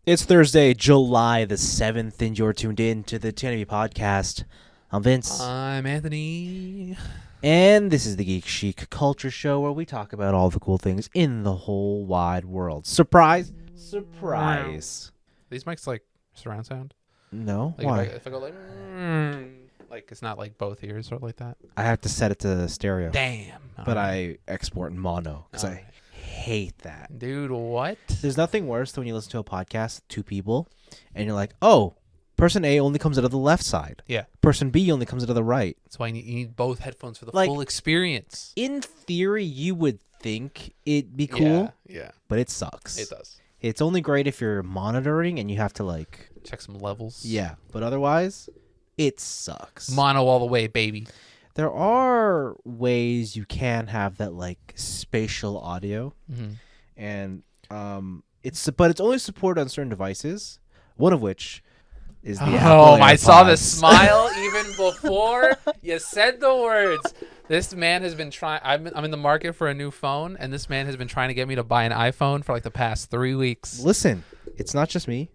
It's Thursday, July the 7th, and you're tuned in to the TNIAB podcast. I'm Vince. I'm Anthony. And this is the Geek Chic Culture Show where we talk about all the cool things in the whole wide world. Surprise! Surprise! These mics like surround sound? No? Like Why? if I go like it's not like both ears or like that? I have to set it to stereo. Damn. But I export in mono because Alright. I hate that. Dude, what? There's nothing worse than when you listen to a podcast with two people and you're like, oh, person A only comes out of the left side. Yeah. Person B only comes out of the right. That's why you need both headphones for the Like- full experience. In theory, you would think it'd be cool, Yeah. but it sucks. It does. It's only great if you're monitoring and you have to like, Check some levels. yeah, but otherwise, it sucks. Mono all the way, baby. There are ways you can have that like spatial audio, Mm-hmm. and it's only supported on certain devices. One of which is the Apple Oh, I saw the AirPods. smile even before you said the words. This man has been trying. I'm in the market for a new phone, and this man has been trying to get me to buy an iPhone for like the past 3 weeks. Listen, it's not just me.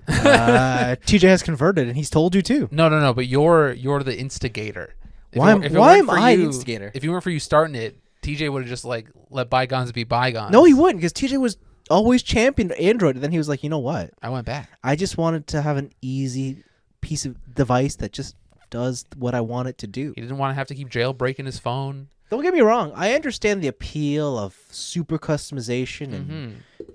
TJ has converted, and he's told you too. No. But you're the instigator. Why If it am weren't for I the you- instigator? If you weren't for you starting it, TJ would have just like let bygones be bygones. No, he wouldn't, because TJ was always championed Android, and then he was like, you know what? I went back. I just wanted to have an easy piece of device that just does what I want it to do. He didn't want to have to keep jailbreaking his phone. Don't get me wrong. I understand the appeal of super customization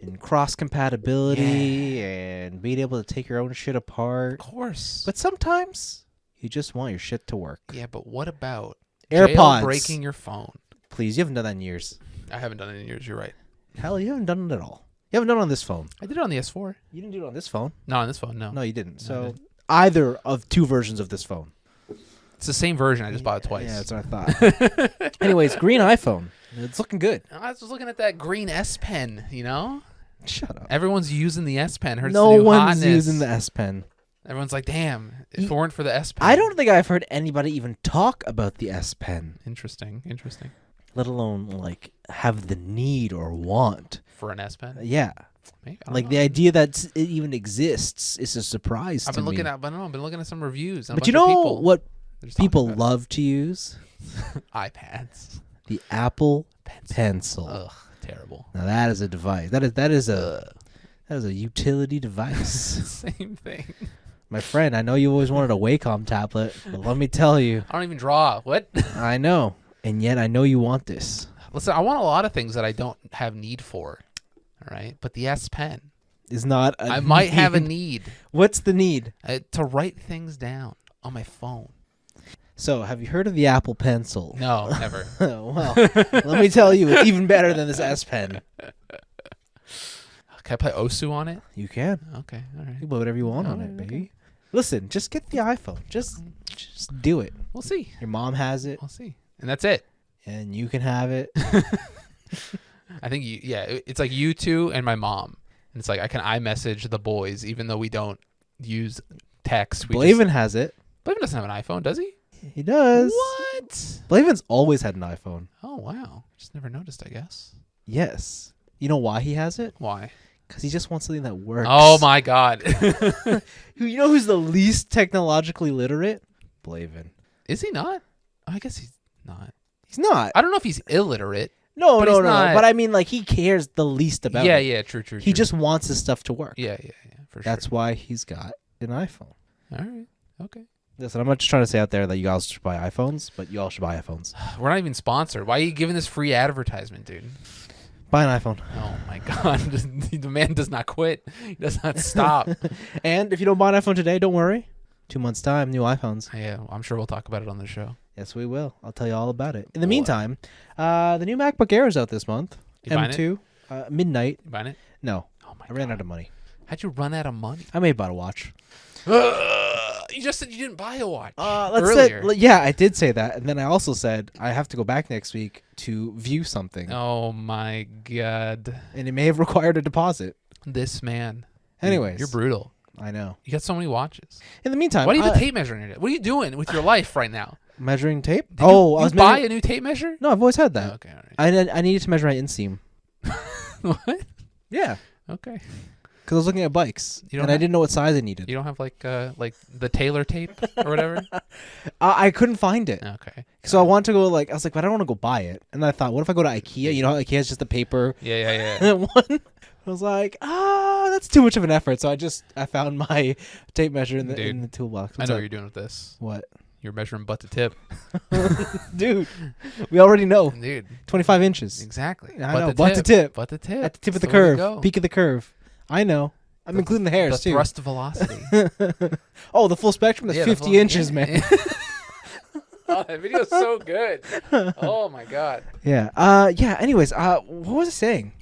and cross compatibility and being able to take your own shit Of apart. course. But sometimes you just want your shit to work. yeah, but what about AirPods. breaking your phone? Please, you haven't done that in years. I haven't done it in years. You're right. Hell, you haven't done it at all. You haven't done it on this phone. I did it on the S4. You didn't do it on this phone. No, on this phone, no. No, you didn't. No, I So didn't. either of two versions of this phone. It's the same version. I just bought it twice. Yeah, that's what I thought. Anyways, green iPhone. It's looking good. I was looking at that green S Pen, you know? Shut up. Everyone's using the S Pen. Heard it's No the new one's hotness. using the S Pen. Everyone's like, damn, if it weren't for the S Pen. I don't think I've heard anybody even talk about the S Pen, Interesting. let alone like have the need or want. For an S Pen? Yeah, Maybe. I don't like know. the idea that it even exists is a surprise I've to been looking me. at, but no, I've been looking at some reviews. and a But you bunch of know people, what they're just talking people about love to use? it. iPads. The Apple Pencil. Pencil. Ugh, terrible. Now that is a device. That is a utility device. Same thing. My friend, I know you always wanted a Wacom tablet, but let me tell you, I don't even draw. What? I know, and yet I know you want this. Listen, I want a lot of things that I don't have need for. All right, but the S Pen, Is not. I might have a need What's the need? to write things down on my phone. So, have you heard of the Apple Pencil? No, never. Well, let me tell you, it's even better than this S Pen. Can I play Osu on it? You can. Okay, all right. You can put whatever you want on it, Alright, baby. Listen, just get the iPhone. Just do it. We'll see. Your mom has it, We'll see. And that's it. and you can have it. I think it's like you two and my mom. And it's like I can iMessage the boys even though we don't use text. Blaven has it. Blaven doesn't have an iPhone, does he? He does. What? Blaven's always had an iPhone. Oh wow. Just never noticed, I guess. Yes. You know why he has it? Why? Because he just wants something that works. Oh my god. You know who's the least technologically literate? Blaven. Is he not? I guess he's not. He's not. I don't know if he's illiterate. No. But he's not- But I mean, like, he cares the least about Yeah, it. true. He just wants his stuff to work. Yeah, for sure. That's why he's got an iPhone. All right. Okay. Listen, I'm not just trying to say out there that you guys should buy iPhones, but you all should buy iPhones. We're not even sponsored. Why are you giving this free advertisement, dude? Buy an iPhone. Oh my god. The man does not quit. He does not stop. And if you don't buy an iPhone today, don't worry. 2 months' time, new iPhones. Yeah, I'm sure we'll talk about it on the show. Yes, we will. I'll tell you all about it. In the meantime, the new MacBook Air is out this month. You buying M2. Midnight. You buying it? No. Oh my I ran god. out of money. How'd you run out of money? I may have bought a watch. You just said you didn't buy a watch Let's earlier. say, yeah, I did say that. And then I also said I have to go back next week to view something. Oh my god. And it may have required a deposit. This man. Anyways. You're brutal. I know. You got so many watches. In the meantime, Why do you have a tape measure in it? What are you doing with your life right now? measuring tape? Did I you was buy measuring- a new tape measure? No, I've always had that. Oh, okay, all right. I needed to measure my inseam. What? Yeah. Okay. Because I was looking at bikes, You don't and I have- didn't know what size I needed. You don't have like the Taylor tape or whatever? I couldn't find it. Okay. So I wanted to go I was like, but I don't want to go buy it. And I thought, what if I go to IKEA? You know how IKEA is just the paper Yeah. one? I was like, that's too much of an effort. So I found my tape measure in the toolbox. I know what you're doing with this. What? You're measuring butt to tip. Dude, we already know. Dude. 25 inches. Exactly. I know, butt to tip. Butt to tip. At the tip of the That's where we curve. go. Peak of the curve. I know. I'm including the hairs, The too. thrust velocity. Oh, the full spectrum? That's Yeah, 50 inches, man. Oh, that video's so good. Oh, my God. Yeah. Anyways, what was I saying?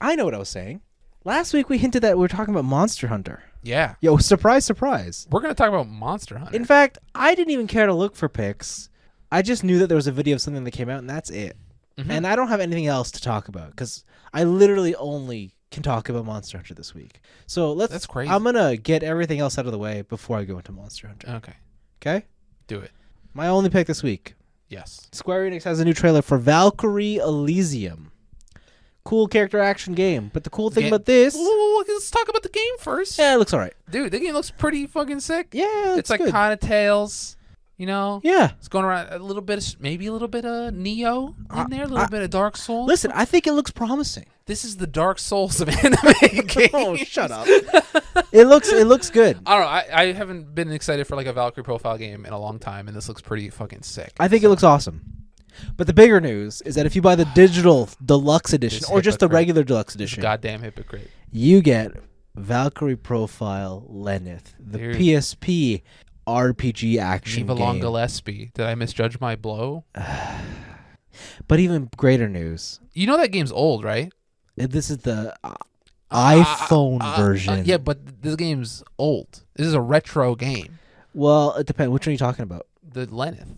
I know what I was saying. Last week we hinted that we were talking about Monster Hunter. Yeah. Yo, surprise, surprise. We're going to talk about Monster Hunter. In fact, I didn't even care to look for pics. I just knew that there was a video of something that came out, and that's it. Mhm. And I don't have anything else to talk about because I literally only can talk about Monster Hunter this week. So That's crazy. I'm going to get everything else out of the way before I go into Monster Hunter. Okay. Okay? Do it. My only pick this week. Yes. Square Enix has a new trailer for Valkyrie Elysium. Cool character action game. But the cool thing about this... Whoa, let's talk about the game first. Yeah, it looks all right. Dude, the game looks pretty fucking sick. Yeah, It's like good. kind of Tales, you know? Yeah. It's going around maybe a little bit of Neo in there, a little bit of Dark Souls. Listen, I think it looks promising. This is the Dark Souls of anime games. Oh, shut up. It looks good. I don't know. I haven't been excited for like a Valkyrie profile game in a long time, and this looks pretty fucking sick. I think it looks awesome. But the bigger news is that if you buy the digital deluxe edition This or just the hypocrite. regular deluxe edition, Goddamn hypocrite. you get Valkyrie Profile Lenneth, the Dude. PSP RPG action Eva game. Long Gillespie. Did I misjudge my blow? But even greater news, You know that game's old, right? this is the iPhone version. Yeah, but this game's old. This is a retro game. Well, it depends. Which one are you talking about? The Lenneth.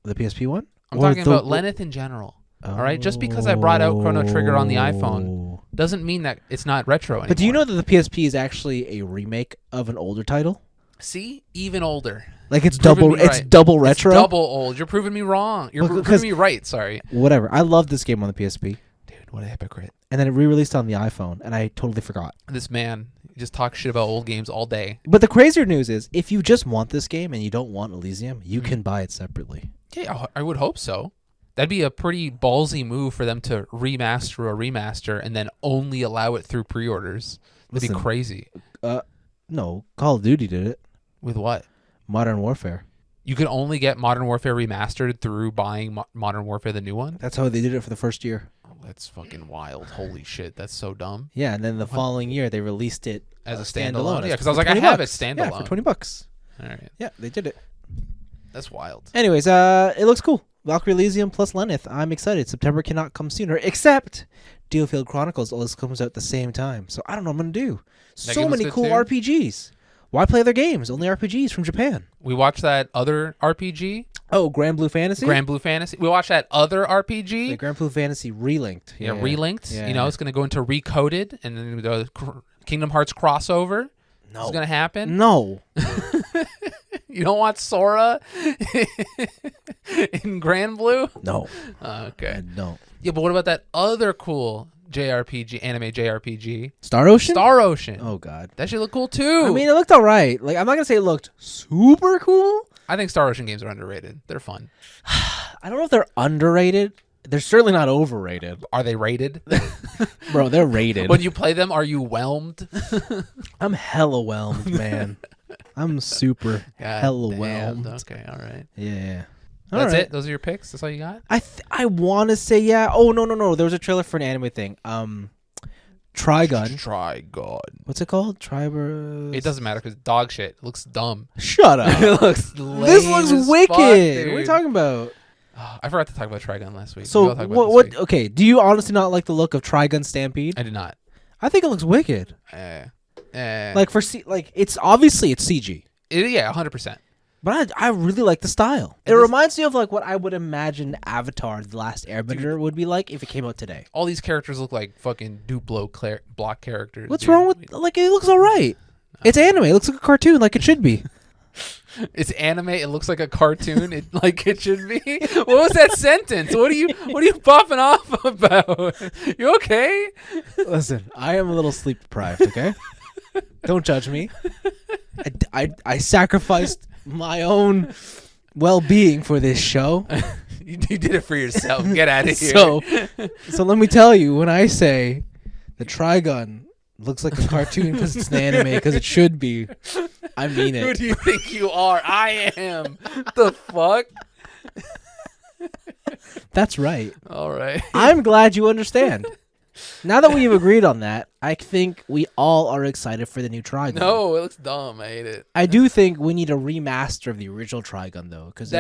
The PSP one? I'm Or talking the- about Lenneth in general. All right, just because I brought out Chrono Trigger on the iPhone doesn't mean that it's not retro anymore. But do you know that the PSP is actually a remake of an older title? See, even older. Like it's Proving double. me It's right. double retro. It's double old. You're proving me wrong. You're Because- proving me right. Sorry, Whatever. I love this game on the PSP, dude. What a hypocrite. and then it re-released on the iPhone, and I totally forgot. This man just talks shit about old games all day. But the crazier news is, if you just want this game and you don't want Elysium, you Mm-hmm. can buy it separately. Yeah, I would hope so. That'd be a pretty ballsy move for them to remaster a remaster and then only allow it through pre-orders. That'd be Listen. crazy. No, Call of Duty did it. With what? Modern Warfare. You could only get Modern Warfare remastered through buying Modern Warfare, the new one? That's how they did it for the first year. Oh, that's fucking wild. Holy shit. That's so dumb. Yeah, and then the following year they released it As a standalone. as- Yeah, because I was for like, I 20 have it bucks. standalone. Yeah, for $20. All right. Yeah, they did it. That's wild. Anyways, it looks cool. Valkyrie Elysium plus Lenneth. I'm excited. September cannot come sooner, except Dealfield Chronicles always comes out at the same time. So I don't know what I'm gonna do. That So game looks many good cool too. RPGs. Why play other games? Only RPGs from Japan. We watched that other RPG, Oh, Grand Blue Fantasy. Grand Blue Fantasy. We watched that other RPG. The Grand Blue Fantasy Relinked. Yeah, Relinked. Yeah, you know, yeah. it's going to go into Recoded, and then the Kingdom Hearts crossover is going to happen. No. You don't want Sora in Grand Blue? No. Oh, okay. I don't. Yeah, but what about that other cool JRPG, anime JRPG? Star Ocean. Star Ocean. Oh God. That should look cool too. I mean, it looked all right. Like, I'm not gonna say it looked super cool. I think Star Ocean games are underrated. They're fun. I don't know if they're underrated. They're certainly not overrated. Are they rated? Bro, they're rated. When you play them, are you whelmed? I'm hella whelmed, man. I'm super God hella damn. whelmed. Okay, all right. Yeah. That's it? Those are your picks? That's all you got? I want to say yeah. Oh no. There was a trailer for an anime thing. Trigun. Trigun. What's it called? Triber. It doesn't matter because dog shit. It looks dumb. Shut up. It looks This lame looks as wicked. fuck, what are dude. you talking about? I forgot to talk about Trigun last week. So Maybe I'll talk about it this what? week. Okay. Do you honestly not like the look of Trigun Stampede? I did not. I think it looks wicked. Like, Like it's obviously it's CG, yeah, 100%. but I really like the style. It reminds me of like what I would imagine Avatar: The Last Airbender would be like if it came out today. All these characters look like fucking Duplo block characters. What's dude. wrong with like it looks all right. It's anime. It looks like a cartoon, like it should be. It's anime. It looks like a cartoon. Like it should be. What was that sentence? What are you popping off about? You okay? Listen, I am a little sleep deprived. Okay. Don't judge me. I sacrificed my own well-being for this show. You did it for yourself. Get out of here. So let me tell you, when I say the Trigun looks like a cartoon because it's an anime, because it should be, I mean it. Who do you think you are? I am. The fuck? That's right. All right. I'm glad you understand. Now that we've agreed on that, I think we all are excited for the new Trigun. No, it looks dumb. I hate it. I do think we need a remaster of the original Trigun, though, because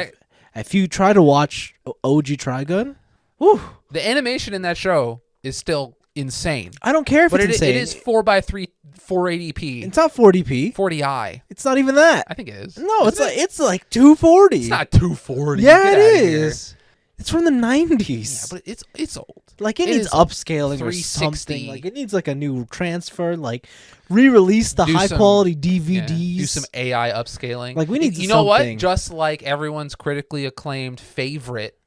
if you try to watch OG Trigun, whew, the animation in that show is still insane. I don't care if it's insane. It is 4:3, 480p. It's not 40p. 40i. It's not even that. I think it is. No, it's like 240. It's not 240. Yeah, it is. It's from the 90s. Yeah, but it's old. Like it needs upscaling or something. Like it needs like a new transfer. Like re-release the high quality DVDs. Yeah, do some AI upscaling. Like we need. You know what? Just like everyone's critically acclaimed favorite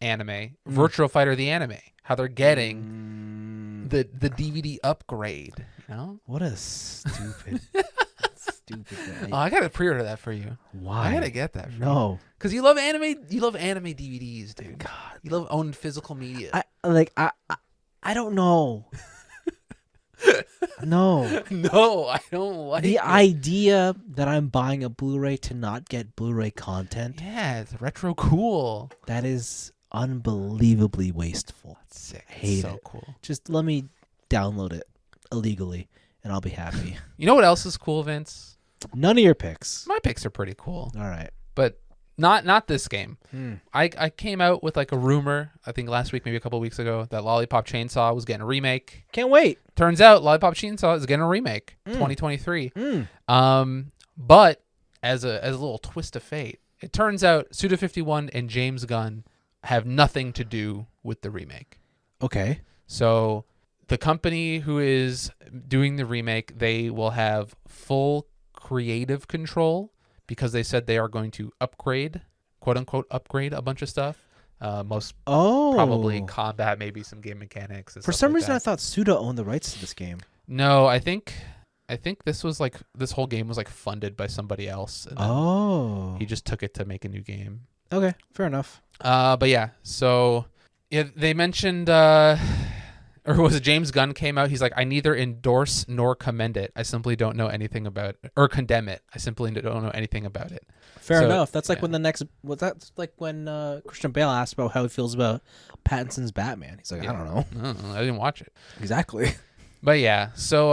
anime, Virtual Fighter the anime, how they're getting the DVD upgrade. You know what a stupid. Stupid guy. Oh, I gotta pre-order that for you. Why? I gotta get that. For you. Because you love anime. You love anime DVDs, dude. God, you love owning physical media. I don't know. No. No, I don't like the idea that I'm buying a Blu-ray to not get Blu-ray content. Yeah, it's retro cool. That is unbelievably wasteful. That's sick. I hate so it. Cool. Just let me download it illegally, and I'll be happy. You know what else is cool, Vince? None of your picks. My picks are pretty cool. All right. But not this game. I came out with like a rumor, I think last week, maybe a couple of weeks ago, that Lollipop Chainsaw was getting a remake. Can't wait. Turns out Lollipop Chainsaw is getting a remake, 2023. But as a little twist of fate, it turns out Suda51 and James Gunn have nothing to do with the remake. Okay. So the company who is doing the remake, they will have full creative control because they said they are going to upgrade, quote unquote, upgrade a bunch of stuff. Most probably combat, maybe some game mechanics. For some reason, I thought Suda owned the rights to this game. No, I think this was like this whole game was like funded by somebody else. And he just took it to make a new game. Okay, fair enough. But yeah, so yeah, they mentioned. Or was it James Gunn came out? He's like, I neither endorse nor commend it. I simply don't know anything about it. Or condemn it. I simply don't know anything about it. Fair enough. That's like when that's like when Christian Bale asked about how he feels about Pattinson's Batman. He's like, I don't know. I didn't watch it. Exactly. But yeah, so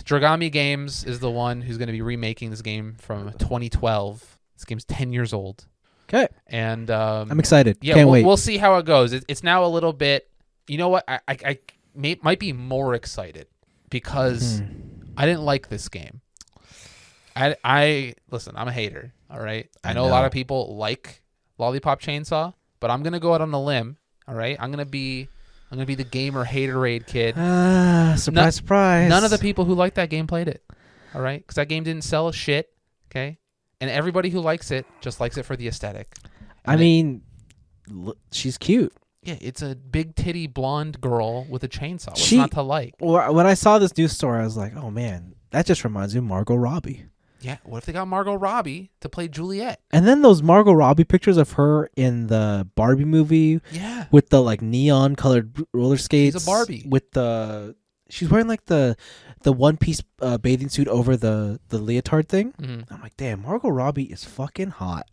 Dragami Games is the one who's going to be remaking this game from 2012. This game's 10 years old. Okay. And I'm excited. Yeah, Can't wait. We'll see how it goes. It's now a little bit. You know what? I might be more excited because I didn't like this game. I listen, I'm a hater, all right? I know a lot of people like Lollipop Chainsaw, but I'm going to go out on a limb, all right? I'm going to be the gamer haterade kid. Surprise. None of the people who like that game played it, all right? Cuz that game didn't sell a shit, okay? And everybody who likes it just likes it for the aesthetic. I mean, she's cute. Yeah, it's a big titty blonde girl with a chainsaw. What's not to like? When I saw this news story, I was like, oh man, that just reminds me of Margot Robbie. Yeah, what if they got Margot Robbie to play Juliet? And then those Margot Robbie pictures of her in the Barbie movie. Yeah. With the like neon colored roller skates. She's a Barbie. She's wearing like the one piece bathing suit over the leotard thing. Mm-hmm. I'm like, damn, Margot Robbie is fucking hot.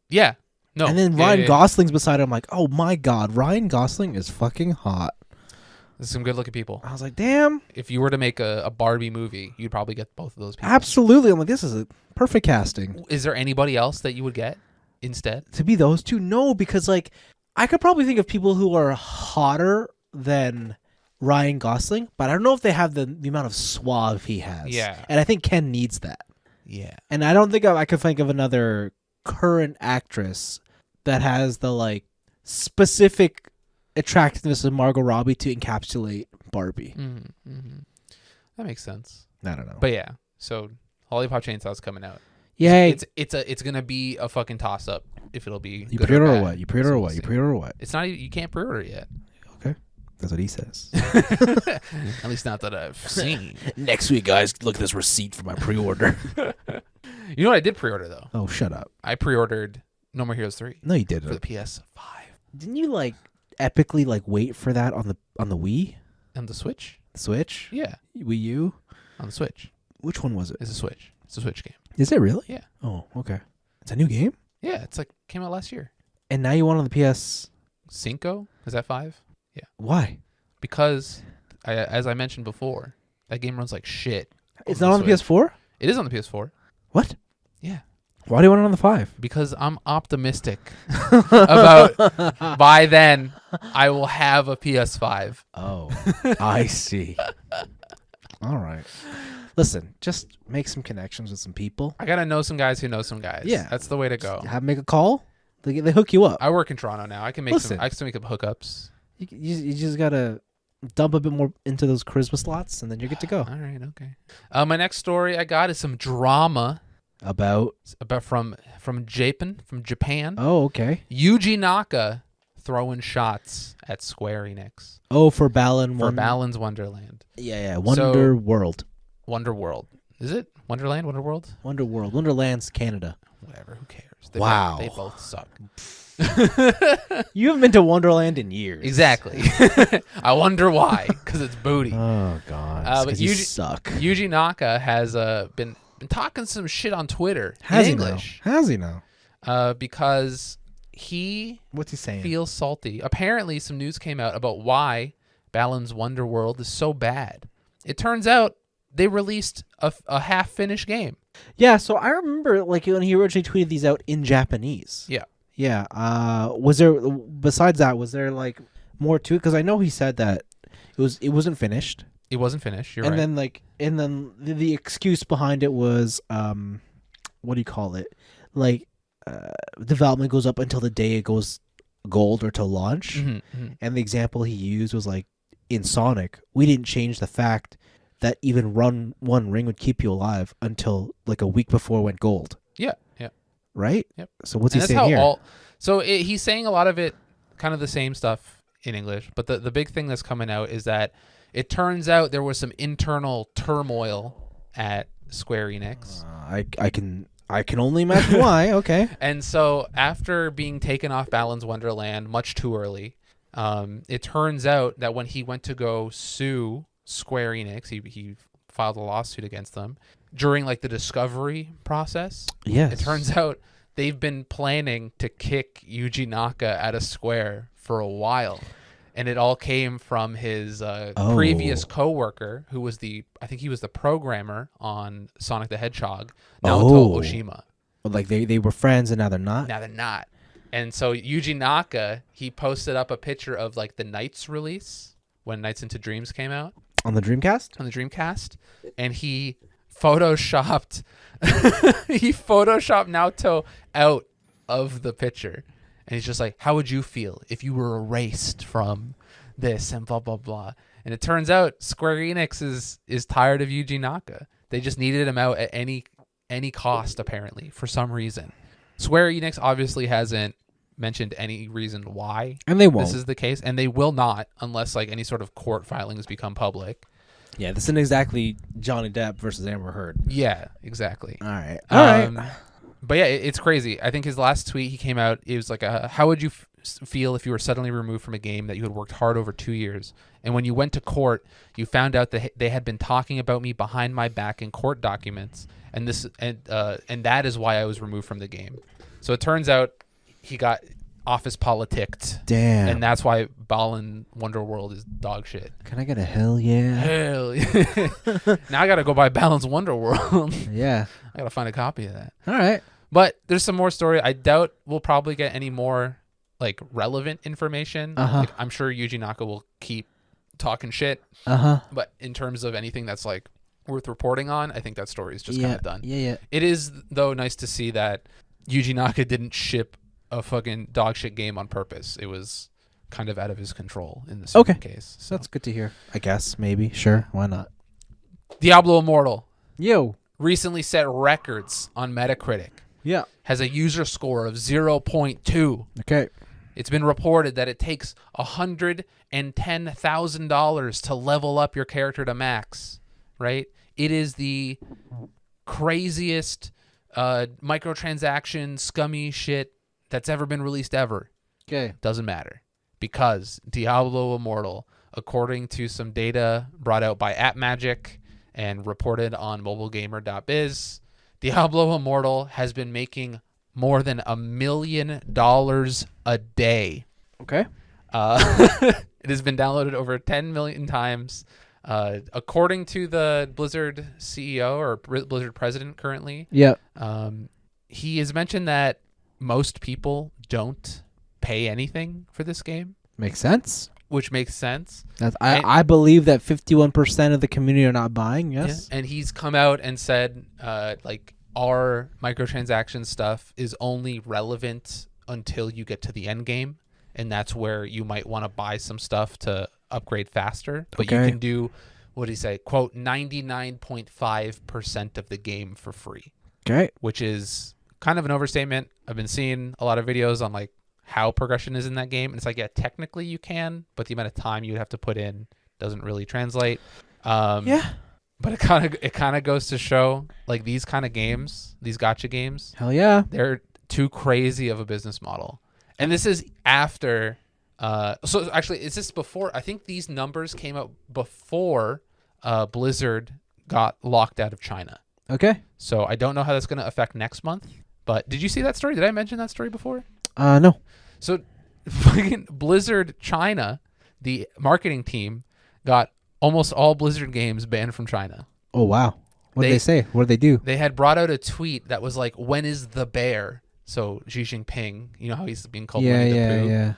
Yeah. No. And then Ryan Gosling's beside her. I'm like, oh my God, Ryan Gosling is fucking hot. There's some good looking people. I was like, damn. If you were to make a Barbie movie, you'd probably get both of those people. Absolutely. I'm like, this is a perfect casting. Is there anybody else that you would get instead? To be those two? No, because like I could probably think of people who are hotter than Ryan Gosling, but I don't know if they have the amount of suave he has. Yeah. And I think Ken needs that. Yeah. And I don't think I could think of another current actress that has the like specific attractiveness of Margot Robbie to encapsulate Barbie. Mm-hmm. That makes sense. I don't know. But yeah, so Lollipop Chainsaw's coming out. Yay. It's gonna be a fucking toss up if it'll be you good pre-order or or bad. what? You pre-order or what? You pre-order or what? It's not. You can't pre-order yet. Okay. That's what he says. At least not that I've seen. Next week, guys, look at this receipt for my pre-order. You know what I did pre-order, though? Oh, shut up. I pre-ordered No More Heroes 3. No, you For the didn't. PS5. Didn't you, like, epically, like, wait for that on the Wii? On the Switch? Switch? Yeah. Wii U? On the Switch. Which one was it? It's a Switch. It's a Switch game. Is it really? Yeah. Oh, okay. It's a new game? Yeah, it's like came out last year. And now you want it on the PS... Cinco? Is that 5? Yeah. Why? Because, as I mentioned before, that game runs like shit. It's not on the Switch. PS4? It is on the PS4. What? Yeah. Why do you want it on the 5? Because I'm optimistic about by then I will have a PS5. Oh, I see. All right. Listen, just make some connections with some people. I gotta know some guys who know some guys. Yeah. That's the way to go. Make a call. They hook you up. I work in Toronto now. I can make Listen. I can make up hookups. You just gotta dump a bit more into those charisma slots, and then you're good to go. All right, okay. My next story I got is some drama About from Japan. oh, okay. Yuji Naka throwing shots at Square Enix Oh, for Balan for Balan's Wonderland. Yeah, Wonder World. Wonder World. Is it Wonderland? Wonder World? Wonder World. Wonderland's Canada. Whatever. Who cares? Wow. They both suck. You haven't been to Wonderland in years. Exactly. I wonder why. Because it's booty. Oh God. But Because you suck. Yuji Naka has been talking some shit on Twitter Has in he English. now? Has he now? Because he What's he saying? feels salty. Apparently, some news came out about why Balan's Wonder World is so bad. It turns out they released a half-finished game. Yeah. So I remember, like, when he originally tweeted these out in Japanese. Yeah. Yeah. Was there, besides that, was there like more to it? Because I know he said that it wasn't finished. It wasn't finished. You're And right. then the excuse behind it was what do you call it? Like development goes up until the day it goes gold or to launch. And the example he used was like in Sonic, we didn't change the fact that even run one ring would keep you alive until like a week before it went gold. Yeah. Yeah. Right? Yep. So what's And he that's saying how here? he's saying a lot of it, kind of the same stuff in English. But the big thing that's coming out is that it turns out there was some internal turmoil at Square Enix. I can only imagine why. Okay. And so after being taken off Balan's Wonderland much too early, it turns out that when he went to go sue Square Enix, he filed a lawsuit against them during like the discovery process. Yes. It turns out they've been planning to kick Yuji Naka out of Square for a while. And it all came from his previous coworker, who was I think he was the programmer on Sonic the Hedgehog, Naoto Oshima. Like they were friends and now they're not. Now they're not. And so Yuji Naka, he posted up a picture of like the Nights release when Nights into Dreams came out On the Dreamcast? on the Dreamcast, and he photoshopped Naoto out of the picture. And he's just like, how would you feel if you were erased from this and blah, blah, blah. And it turns out Square Enix is tired of Yuji Naka. They just needed him out at any cost, apparently, for some reason. Square Enix obviously hasn't mentioned any reason why And they won't. this is the case, and they will not unless like any sort of court filings become public. Yeah, this isn't exactly Johnny Depp versus Amber Heard. Yeah, exactly. All right. All right. But yeah, it's crazy. I think his last tweet, he came out, it was like, how would you feel if you were suddenly removed from a game that you had worked hard over 2 years? And when you went to court, you found out that they had been talking about me behind my back in court documents. And that is why I was removed from the game. So it turns out he got office politicked. Damn. And that's why Balan Wonderworld is dog shit. Can I get a hell yeah? Hell yeah. Now I got to go buy Balan's Wonderworld. Yeah. I got to find a copy of that. All right. But there's some more story. I doubt we'll probably get any more like relevant information. Like, I'm sure Yuji Naka will keep talking shit. But in terms of anything that's like worth reporting on, I think that story is just kind of done. Yeah. It is though nice to see that Yuji Naka didn't ship a fucking dog shit game on purpose. It was kind of out of his control in this case. So That's good to hear. I guess, maybe. Sure. Why not? Diablo Immortal Yo. recently set records on Metacritic. Yeah. Has a user score of 0.2. Okay. It's been reported that it takes $110,000 to level up your character to max, right? It is the craziest microtransaction, scummy shit that's ever been released ever. Okay. Doesn't matter. Because Diablo Immortal, according to some data brought out by AppMagic and reported on mobilegamer.biz, Diablo Immortal has been making more than $1 million a day. Okay. It has been downloaded over 10 million times. According to the Blizzard CEO or Blizzard president currently, Yeah. he has mentioned that most people don't pay anything for this game. Makes sense. Which makes sense. I believe that 51% of the community are not buying, yes. Yeah. And he's come out and said, our microtransaction stuff is only relevant until you get to the end game. And that's where you might want to buy some stuff to upgrade faster. But you can do, what did he say? Quote, 99.5% of the game for free. Okay. Which is kind of an overstatement. I've been seeing a lot of videos on how progression is in that game. And it's yeah, technically you can, but the amount of time you'd have to put in doesn't really translate. Yeah. But it kind of goes to show these kind of games, these gacha games. Hell yeah. They're too crazy of a business model. And this is after. So actually, is this before? I think these numbers came out before Blizzard got locked out of China. Okay. So I don't know how that's going to affect next month. But did you see that story? Did I mention that story before? No. So fucking Blizzard China, the marketing team, got almost all Blizzard games banned from China. Oh, wow. What did they say? What did they do? They had brought out a tweet that was when is the bear? So Xi Jinping, you know how he's being called Winnie the Pooh? Yeah.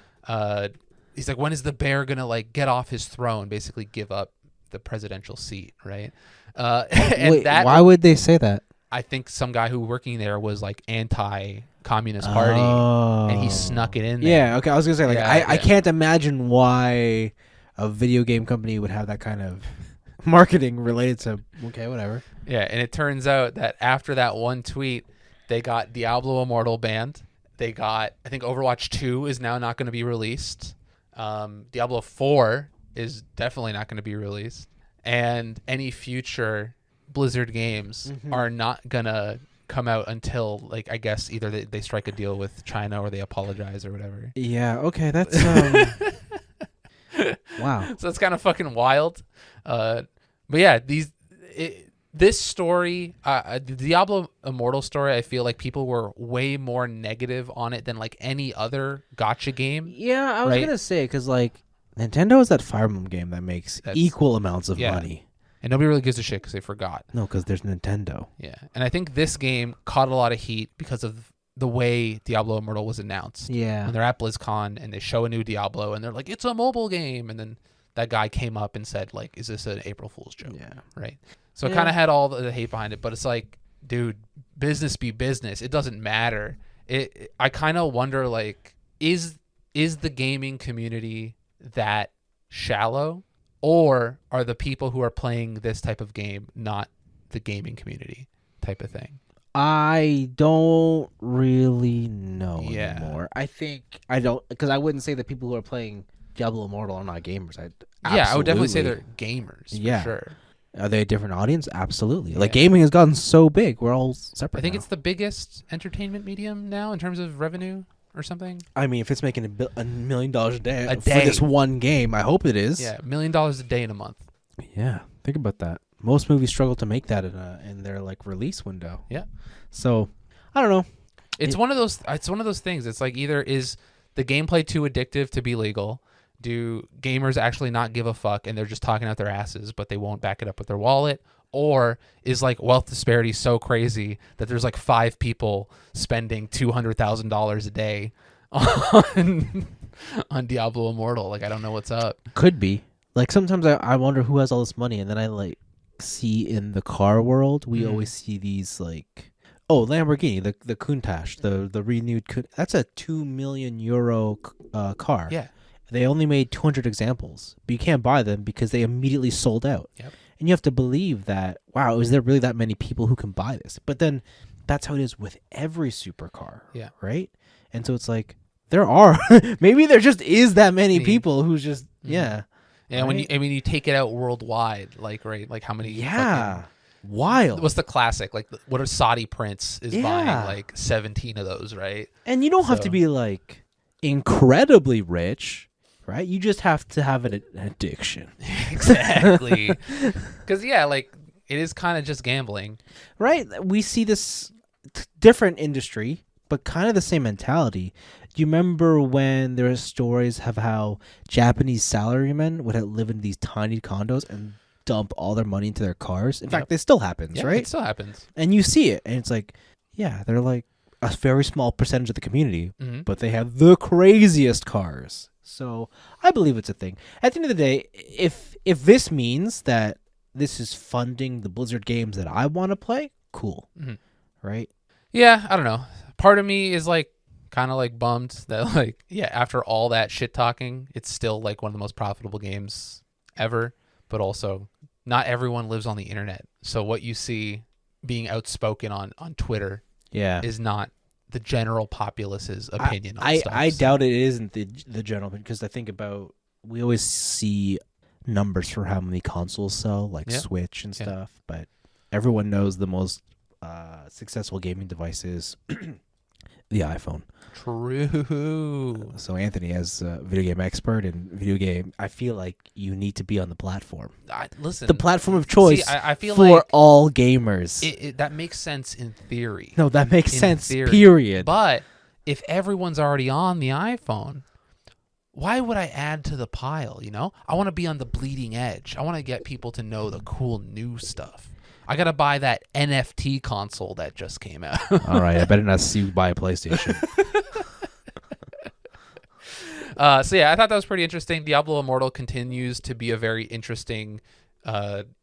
He's when is the bear going to get off his throne, basically give up the presidential seat, right? And wait, why would they say that? I think some guy who working there was anti-communist party, and he snuck it in there. Yeah, okay. I was going to say, I can't imagine why a video game company would have that kind of marketing related to, okay, whatever. Yeah, and it turns out that after that one tweet, they got Diablo Immortal banned. They got, I think Overwatch 2 is now not going to be released. Diablo 4 is definitely not going to be released. And any future Blizzard games are not going to come out until, I guess, either they strike a deal with China or they apologize or whatever. Yeah, okay, that's... wow. So it's kind of fucking wild. But yeah, this story, the Diablo Immortal story, I feel like people were way more negative on it than any other gacha game. Yeah, I was gonna say, because Nintendo is that Fire Emblem game that makes equal amounts of money, and nobody really gives a shit because they forgot. No, because there's Nintendo. Yeah, and I think this game caught a lot of heat because of the way Diablo Immortal was announced. Yeah, when they're at BlizzCon and they show a new Diablo and they're like, it's a mobile game, and then that guy came up and said, is this an April Fool's joke? Yeah, right. So it kind of had all the hate behind it, but it's dude, business be business. It doesn't matter. I kind of wonder, is the gaming community that shallow, or are the people who are playing this type of game not the gaming community type of thing? I don't really know anymore. I think I don't, because I wouldn't say that people who are playing Diablo Immortal are not gamers. I would definitely say they're gamers. For sure. Are they a different audience? Absolutely. Gaming has gotten so big. We're all separate. I think now. It's the biggest entertainment medium now in terms of revenue or something. I mean, if it's making $1 million a day for this one game, I hope it is. Yeah, $1 million a day in a month. Yeah, think about that. Most movies struggle to make that in their release window. Yeah. So, I don't know. It's one of those. It's one of those things. It's either is the gameplay too addictive to be legal. Do gamers actually not give a fuck and they're just talking out their asses, but they won't back it up with their wallet? Or is wealth disparity so crazy that there's 5 people spending $200,000 a day on Diablo Immortal? I don't know what's up. Could be. Sometimes I wonder who has all this money, and then I see in the car world, we always see these Lamborghini, the Countach, the renewed that's a €2 million car. Yeah. They only made 200 examples, but you can't buy them because they immediately sold out. Yep. And you have to believe that, wow, is there really that many people who can buy this? But then that's how it is with every supercar. Yeah. Right? And so it's There are. Maybe there just is that many Me. people who's just yeah. Yeah, Right? when you take it out worldwide, like right, like how many? Yeah. Fucking, Wild. what's the classic? Like what a Saudi prince is buying Yeah. like 17 of those, right? And you don't have to So- be like incredibly rich, right? You just have to have an addiction. Exactly. Because yeah, like it is kind of just gambling. Right? We see this different industry, but kind of the same mentality. Do you remember when there were stories of how Japanese salarymen would live in these tiny condos and dump all their money into their cars? In fact, this still happens, Yeah, right? it still happens. And you see it, and it's like, yeah, they're like a very small percentage of the community, Mm-hmm. but they have the craziest cars. So I believe it's a thing. At the end of the day, if this means that this is funding the Blizzard games that I want to play, cool, right? Yeah, I don't know. Part of me is like kind of like bummed that like yeah, after all that shit talking, it's still like one of the most profitable games ever. But also, not everyone lives on the internet, so what you see being outspoken on Twitter Yeah. is not the general populace's opinion on stuff. I doubt it isn't the general, because I think about, we always see numbers for how many consoles sell, like Switch and stuff, but everyone knows the most successful gaming device is the iPhone. True. So Anthony, as a video game expert and video game, I feel like you need to be on the platform. Listen, The platform of choice I feel for like all gamers. that makes sense in theory. No, that makes In sense, theory. period. But if everyone's already on the iPhone, why would I add to the pile, you know? I want to be on the bleeding edge. I want to get people to know the cool new stuff. I got to buy that NFT console that just came out. All right, I better not see you buy a PlayStation. So yeah, I thought that was pretty interesting. Diablo Immortal continues to be a very interesting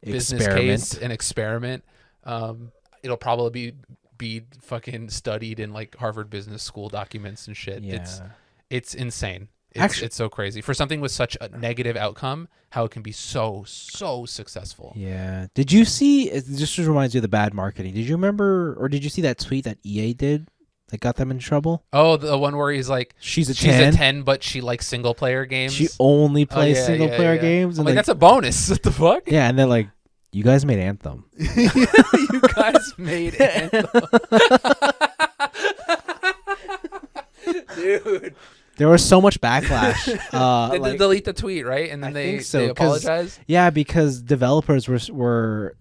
business case and experiment. It'll probably be fucking studied in like Harvard Business School documents and shit. Yeah. It's insane. Actually, It's so crazy for something with such a negative outcome. How it can be so successful. yeah. Did you see? It just reminds you of the bad marketing. Did you remember, or did you see that tweet that EA did that got them in trouble? Oh, the one where he's like, She's a 10, but she likes single player games. She only plays single player games. I'm And like, that's a bonus. What the fuck? yeah, and they're like, you guys made Anthem. You guys made Anthem. Dude. There was so much backlash. They delete the tweet, right? And then they apologize. Yeah, because developers or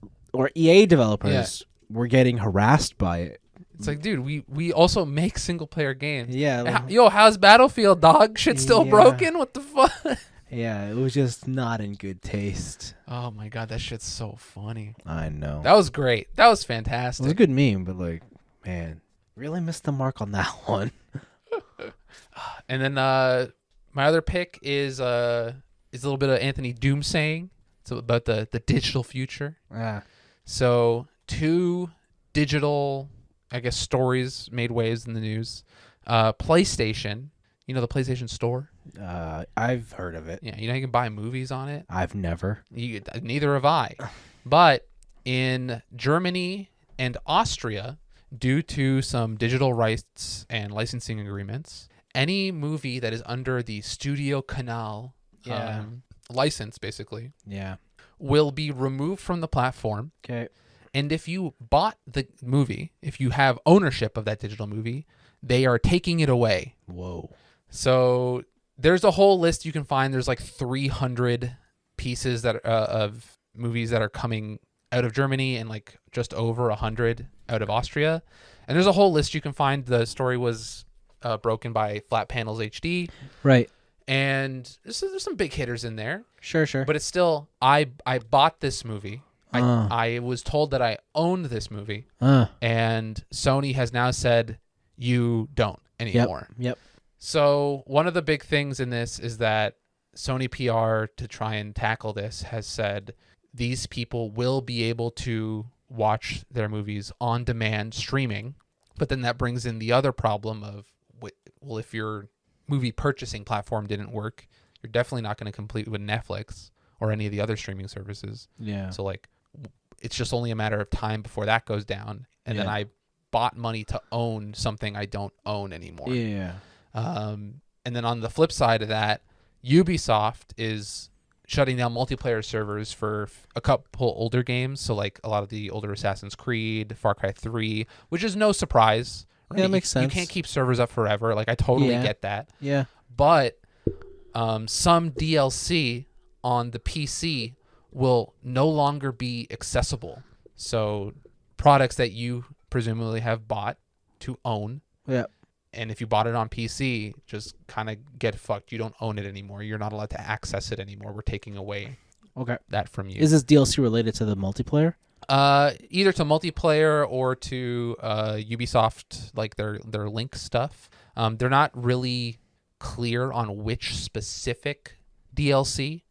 EA developers were getting harassed by it. It's like, dude, we also make single player games. Yeah. Yo, how's Battlefield, dog? Shit still broken? What the fuck? Yeah, it was just not in good taste. Oh my god, that shit's so funny. I know. That was great. That was It fantastic. was a good meme, but like, man, really missed the mark on that one. And then my other pick is a little bit of Anthony Doomsaying. It's about the digital future. Yeah. So 2 digital, I guess, stories made waves in the news. PlayStation, you know the PlayStation Store? I've heard of it. Yeah, you know you can buy movies on it? I've never. Neither have I. But in Germany and Austria, due to some digital rights and licensing agreements, any movie that is under the Studio Canal license, basically, will be removed from the platform. Okay. And if you bought the movie, if you have ownership of that digital movie, they are taking it away. Whoa. So there's a whole list you can find. There's like 300 pieces that of movies that are coming out of Germany and like just over 100 out of Austria. And there's a whole list you can find. The story was broken by Flat Panels HD. Right. And there's some big hitters in there. Sure. But it's still, I bought this movie. I was told that I owned this movie. And Sony has now said you don't anymore. Yep. So one of the big things in this is that Sony PR, to try and tackle this, has said these people will be able to watch their movies on demand streaming. But then that brings in the other problem of, well, if your movie purchasing platform didn't work, you're definitely not going to compete with Netflix or any of the other streaming services. Yeah. So like, it's just only a matter of time before that goes down. And then I bought money to own something I don't own anymore. Yeah. And then on the flip side of that, Ubisoft is shutting down multiplayer servers for a couple older games. So like a lot of the older Assassin's Creed, Far Cry 3, which is no surprise. Right? Yeah, that makes sense. You can't keep servers up forever. Like I totally get that. Yeah. But some DLC on the PC will no longer be accessible. So products that you presumably have bought to own. Yeah. And if you bought it on PC, just kind of get fucked. You don't own it anymore. You're not allowed to access it anymore. We're taking away that from you. Is this DLC related to the multiplayer? Either to multiplayer or to Ubisoft, like their Link stuff. They're not really clear on which specific DLC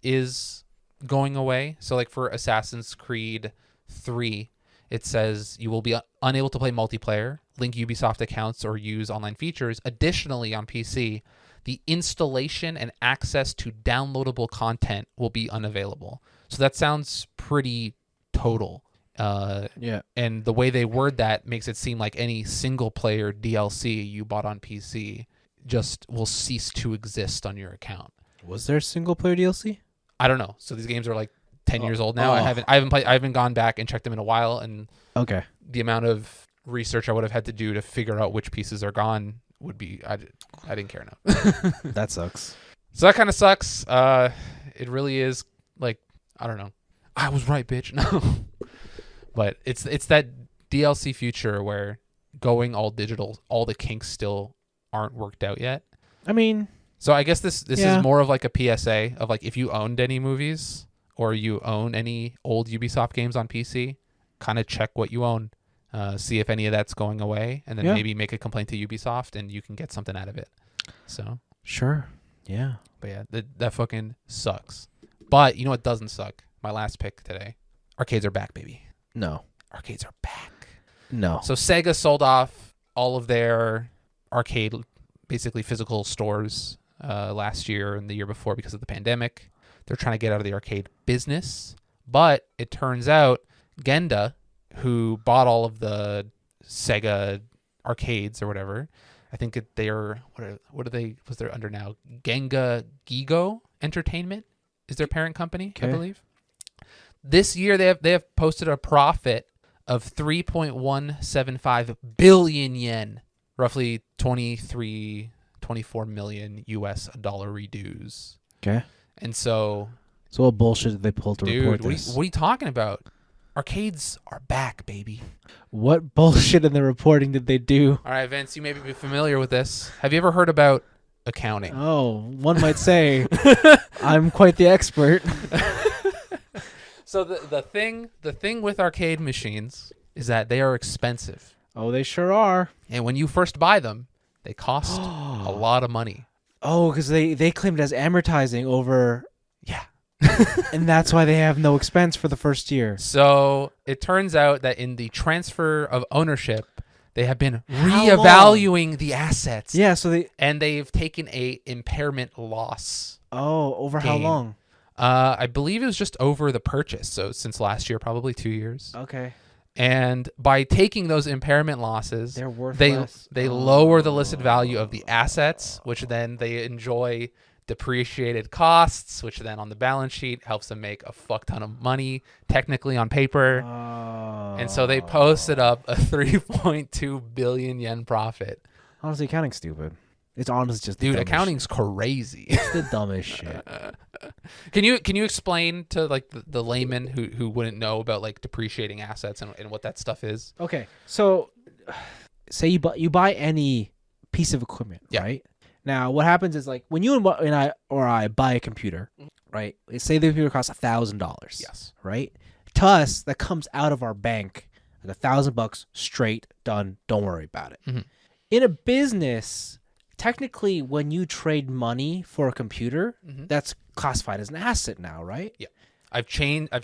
is going away. So like for Assassin's Creed 3, it says you will be unable to play multiplayer, link Ubisoft accounts, or use online features. Additionally, on PC, the installation and access to downloadable content will be unavailable. So that sounds pretty total. And the way they word that makes it seem like any single-player DLC you bought on PC just will cease to exist on your account. Was there a single-player DLC? I don't know. So these games are like 10 years old now. I haven't gone back and checked them in a while, and the amount of research I would have had to do to figure out which pieces are gone would be I didn't care enough. That sucks. So that kind of sucks. It really is like, I don't know. I was right, bitch. No. But it's that DLC future where going all digital, all the kinks still aren't worked out yet. I mean, so I guess this is more of like a PSA of like, if you owned any movies or you own any old Ubisoft games on PC, kind of check what you own, see if any of that's going away, and then maybe make a complaint to Ubisoft and you can get something out of it. So sure. Yeah. But yeah, that fucking sucks. But you know what doesn't suck? My last pick today. Arcades are back, baby. No. Arcades are back. No. So Sega sold off all of their arcade, basically physical stores last year and the year before because of the pandemic. They're trying to get out of the arcade business. But it turns out Genda, who bought all of the Sega arcades or whatever, I think they're, what are they, was they're under now? Gigo Entertainment is their parent company, I believe. This year they have posted a profit of 3.175 billion yen, roughly 24 million US dollar dues. Okay. And so what bullshit did they pull to report this? What are you talking about? Arcades are back, baby. What bullshit in the reporting did they do? All right, Vince, you may be familiar with this. Have you ever heard about accounting? Oh, one might say I'm quite the expert. So the thing with arcade machines is that they are expensive. Oh, they sure are. And when you first buy them, they cost a lot of money. Oh, because they claimed it as amortizing over. Yeah. And that's why they have no expense for the first year. So it turns out that in the transfer of ownership, they have been reevaluating the assets. Yeah, so they've taken a impairment loss. Oh, over how long? I believe it was just over the purchase. So since last year, probably 2 years. Okay. And by taking those impairment losses, they're worth less. They lower the listed value of the assets, which then they enjoy depreciated costs, which then on the balance sheet helps them make a fuck ton of money, technically on paper. And so they posted up a 3.2 billion yen profit. Honestly, accounting's stupid. It's honestly just accounting's crazy. It's the dumbest shit. Can you explain to like the layman who wouldn't know about like depreciating assets and what that stuff is? Okay, so say you buy any piece of equipment, right? Now what happens is like when you and I buy a computer, right? Say the computer costs $1,000. Yes. Right. To us, that comes out of our bank like $1,000 straight, done. Don't worry about it. Mm-hmm. In a business, technically, when you trade money for a computer, that's classified as an asset now, right? Yeah. I've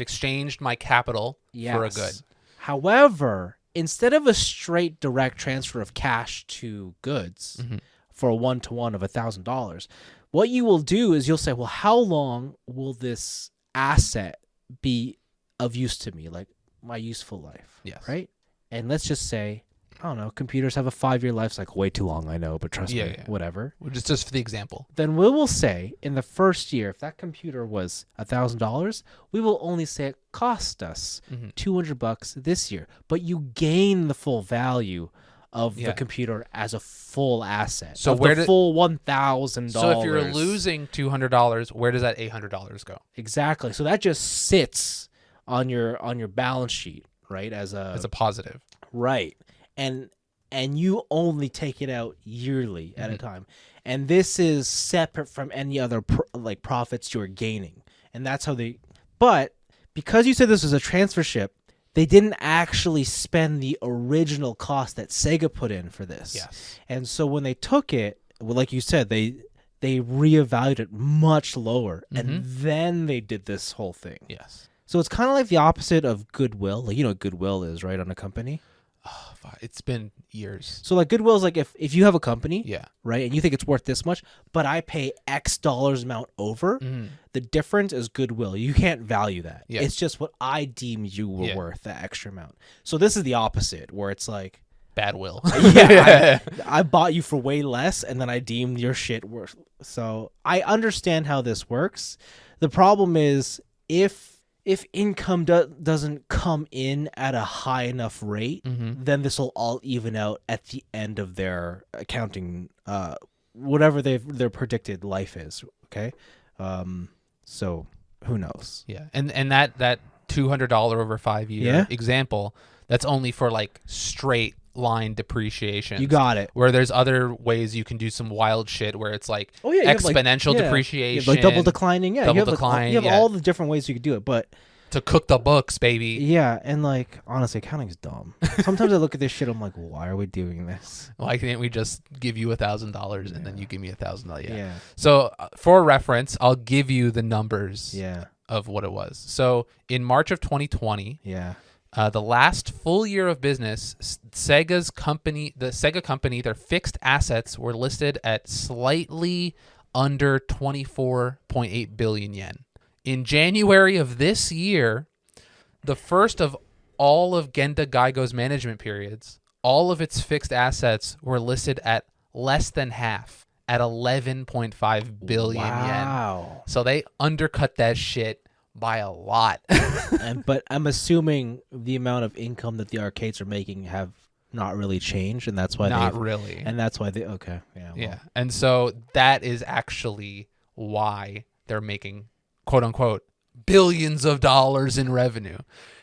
exchanged my capital for a good. However, instead of a straight direct transfer of cash to goods for a 1-to-1 of $1,000, what you will do is you'll say, well, how long will this asset be of use to me, like my useful life? Yes. Right? And let's just say I don't know, computers have a 5-year life cycle. Way too long, I know, but trust me, whatever. Just for the example. Then we will say in the first year, if that computer was $1,000, we will only say it cost us $200 this year. But you gain the full value of the computer as a full asset. So where the full $1,000. So if you're losing $200, where does that $800 go? Exactly. So that just sits on your balance sheet, right? As a positive. Right. And you only take it out yearly at a time. And this is separate from any other profits you're gaining. And that's how but because you said this was a transfer ship, they didn't actually spend the original cost that Sega put in for this. Yes. And so when they took it, well, like you said, they reevaluated it much lower, and then they did this whole thing. Yes. So it's kind of like the opposite of goodwill. Like, you know what goodwill is, right, on a company? Oh, it's been years. So like goodwill is like if you have a company, right, and you think it's worth this much, but I pay X dollars amount over, the difference is goodwill. You can't value that. Yeah. It's just what I deem you were worth, that extra amount. So this is the opposite, where it's like bad will. I bought you for way less, and then I deemed your shit worth. So I understand how this works. The problem is if income doesn't come in at a high enough rate, then this will all even out at the end of their accounting, whatever their predicted life is. Okay, so who knows? Yeah, and that $200 over 5 year example, that's only for like straight line depreciation. You got it. Where there's other ways you can do some wild shit where it's like exponential depreciation, you have like double declining. Yeah, double decline. You have all the different ways you could do it, but to cook the books, baby. Yeah, and like honestly, accounting's dumb. Sometimes I look at this shit, I'm like, why are we doing this? Why can't we just give you $1,000 and then you give me $1,000? Yeah. So for reference, I'll give you the numbers. Of what it was. So in March of 2020. The last full year of business, the Sega company, their fixed assets were listed at slightly under 24.8 billion yen. In January of this year, the first of all of Genda Geigo's management periods, all of its fixed assets were listed at less than half, at 11.5 billion yen. So they undercut that shit by a lot. But I'm assuming the amount of income that the arcades are making have not really changed, and that's why and that's why they and so that is actually why they're making quote unquote billions of dollars in revenue.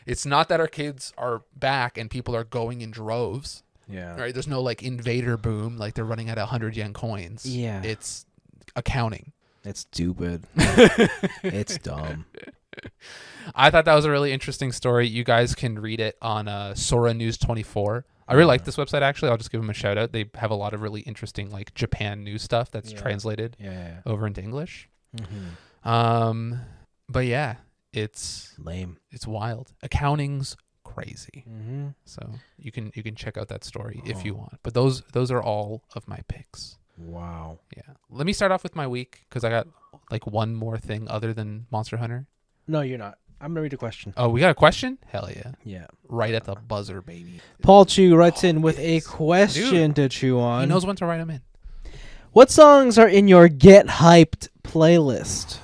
It's not that arcades are back and people are going in droves. Right, there's no like invader boom like they're running out of 100 yen coins. It's accounting. It's stupid. It's dumb. I thought that was a really interesting story. You guys can read it on Sora News 24. I really like this website, actually. I'll just give them a shout out. They have a lot of really interesting like Japan news stuff that's translated over into English. But yeah, it's lame. It's wild. Accounting's crazy. So you can check out that story if you want. But those are all of my picks. Wow. Yeah. Let me start off with my week because I got like one more thing other than Monster Hunter. No, you're not. I'm gonna read a question. Oh, we got a question? Hell yeah. Yeah. Right at the buzzer, baby. Paul Chu writes in with a question to chew on. He knows when to write them in. What songs are in your Get Hyped playlist?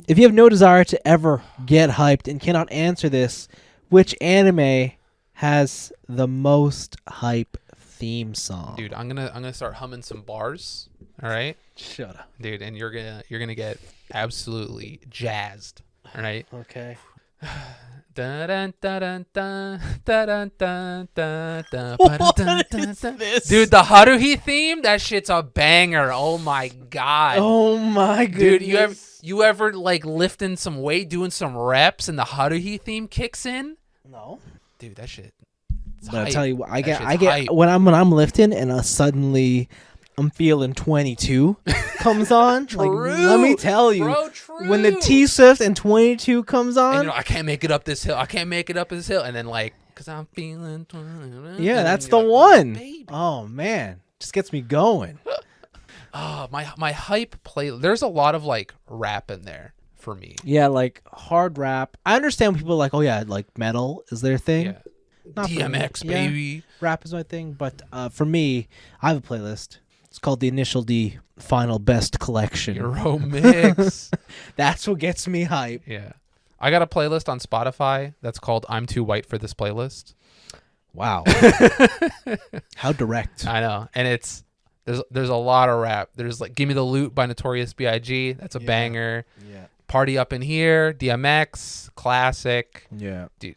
If you have no desire to ever get hyped and cannot answer this, which anime has the most hype theme song? Dude, I'm gonna start humming some bars. All right. Shut up, dude, and you're gonna get absolutely jazzed. All right. Okay. What is this? Dude, the Haruhi theme, that shit's a banger. Oh my god. Oh my goodness. Dude, you ever like lifting some weight, doing some reps, and the Haruhi theme kicks in? No. Dude, that shit. But I'll tell you what, I get when I'm lifting and suddenly I'm feeling 22 comes on. True. Like, let me tell you, bro, true. When the T-Swift and 22 comes on, and I can't make it up this hill. And then like, cause I'm feeling 20. Yeah, that's the one. Baby. Oh man, just gets me going. Oh, my hype play. There's a lot of like rap in there for me. Yeah, like hard rap. I understand when people are like, oh yeah, like metal is their thing. Yeah. not for me. DMX, Yeah, baby. rap is my thing, but for me, I have a playlist. It's called the Initial D Final Best Collection. Euro mix. That's what gets me hype. Yeah. I got a playlist on Spotify that's called I'm Too White for This Playlist. Wow. How direct. I know. And there's a lot of rap. There's like Give Me the Loot by Notorious B.I.G. That's a banger. Yeah. Party Up in Here, DMX, classic. Yeah. Dude,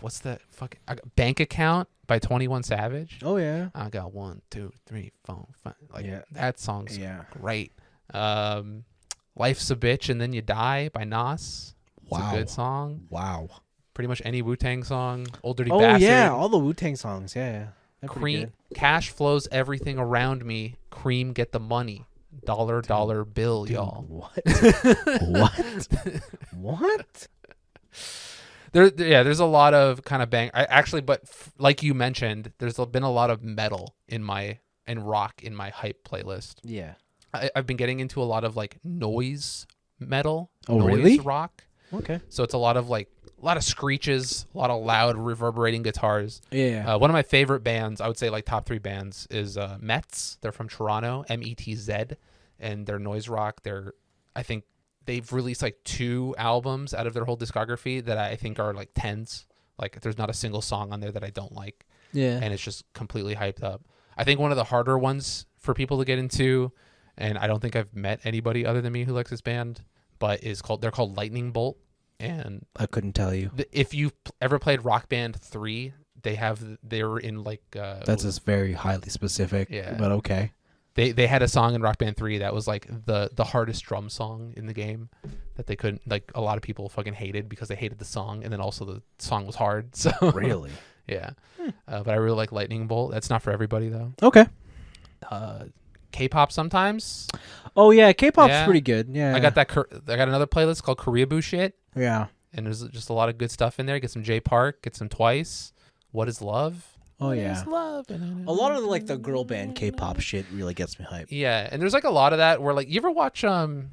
what's that fucking Bank Account by 21 Savage? Oh yeah. I got 1, 2, 3, 4, 5. Like Yeah. that song's Yeah. great. Life's a Bitch and Then You Die by Nas. It's Wow. a good song. Wow. Pretty much any Wu-Tang song. Old Dirty Oh Bastard. yeah, all the Wu-Tang songs. Yeah. They're pretty Cream, good. Cash flows everything around me. Cream, get the money. Dollar bill, Dude, y'all. What? What? What? There's a lot of kind of like you mentioned, there's been a lot of metal and rock in my hype playlist. Yeah. I've been getting into a lot of like noise metal. Oh, noise really? rock. Okay. So it's a lot of screeches, a lot of loud reverberating guitars. Yeah. One of my favorite bands, I would say like top 3 bands, is Metz. They're from Toronto, METZ, and they're noise rock. I think they've released like 2 albums out of their whole discography that I think are like 10s. Like there's not a single song on there that I don't like. Yeah. And it's just completely hyped up. I think one of the harder ones for people to get into, and I don't think I've met anybody other than me who likes this band, but they're called Lightning Bolt. And I couldn't tell you. if you've ever played Rock Band 3, they were in like That's just very highly specific. Yeah. But okay. They had a song in Rock Band 3 that was like the hardest drum song in the game that they couldn't, like, a lot of people fucking hated because they hated the song, and then also the song was hard. So Really? yeah. But I really like Lightning Bolt. That's not for everybody though. Okay. K-pop sometimes. Oh yeah, K-pop's Yeah. pretty good. Yeah. I got another playlist called Koreaboo Shit, Yeah. and there's just a lot of good stuff in there. Get some J Park, get some Twice. What is Love? Oh What yeah. is love? A lot of like the girl band K-pop shit really gets me hyped. Yeah, and there's like a lot of that where like you ever watch the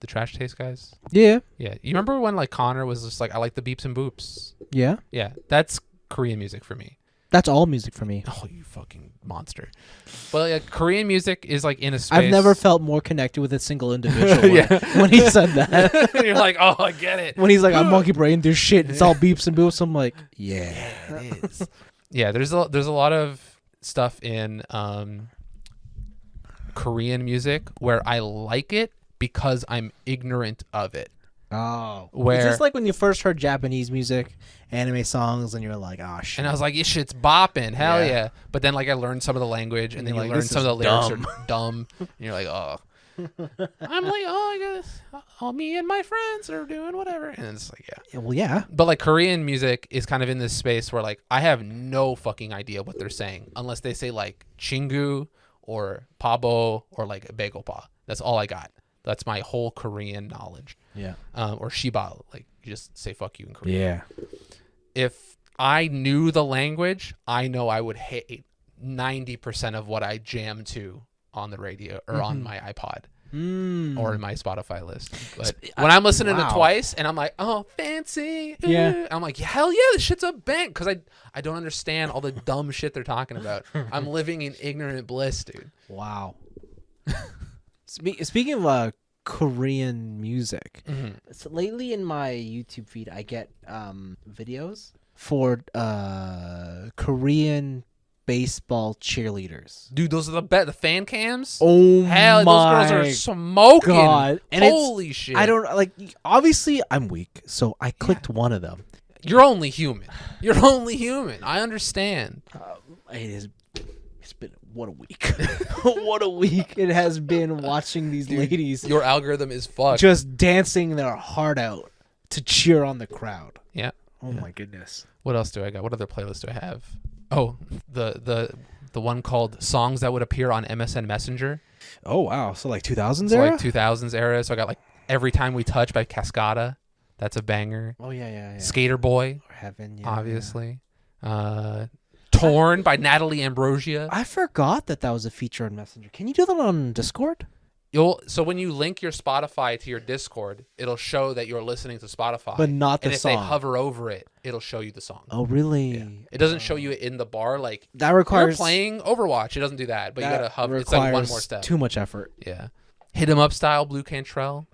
Trash Taste guys? Yeah. Yeah. You remember when like Connor was just like, I like the beeps and boops? Yeah. Yeah, that's Korean music for me. That's all music for me. Oh, you fucking monster. But like, Korean music is like in a space. I've never felt more connected with a single individual when he said that. You're like, oh, I get it. When he's like, I'm monkey brain, there's shit. It's all beeps and boops. I'm like, yeah. It is. Yeah, there's a lot of stuff in Korean music where I like it because I'm ignorant of it. Oh. Where- Is this like when you first heard Japanese music, anime songs, and you're like, oh shit. And I was like, this shit's bopping. Hell Yeah. yeah. But then like I learned some of the language, and then you you're like, learn this some of the is lyrics dumb. are dumb. And you're like, oh. I'm like, oh, I guess all me and my friends are doing whatever. And it's like, yeah. Yeah, well, yeah. But like Korean music is kind of in this space where like I have no fucking idea what they're saying unless they say like chingu or pabo or like begopa. That's all I got. That's my whole Korean knowledge. Yeah. Or shiba, like you just say fuck you in Korean. Yeah. If I knew the language, I know I would hate 90% of what I jam to on the radio or on my iPod or in my Spotify list. But when I'm listening to Twice and I'm like, oh, fancy. Yeah. I'm like, hell yeah, this shit's a bang. Because I don't understand all the dumb shit they're talking about. I'm living in ignorant bliss, dude. Wow. Speaking of Korean music, so lately in my YouTube feed, I get videos for Korean baseball cheerleaders. Dude, those are the fan cams. Oh hell, my those girls are smoking. God. And holy shit. I don't like. Obviously, I'm weak, so I clicked one of them. You're only human. You're only human. I understand. It's been what a week. What a week it has been watching these ladies Your algorithm is fucked. just dancing their heart out to cheer on the crowd. Yeah. Oh my goodness. What else do I got? What other playlist do I have? Oh, the one called Songs That Would Appear on MSN Messenger. Oh wow. So like 2000s So era? like 2000s era. So I got like Every Time We Touch by Cascada. That's a banger. Oh yeah. Skater Boy, Or Heaven, yeah. obviously. Torn by Natalie Ambrosia. I forgot that was a feature on Messenger. Can you do that on Discord? So when you link your Spotify to your Discord, it'll show that you're listening to Spotify, But not the and if song. they hover over it, it'll show you the song. Oh, really? Yeah. It doesn't show you it in the bar like That requires you're playing Overwatch. It doesn't do that, but you gotta hover. It's requires like one more step. too much effort. Yeah, hit 'em up style, Blue Cantrell,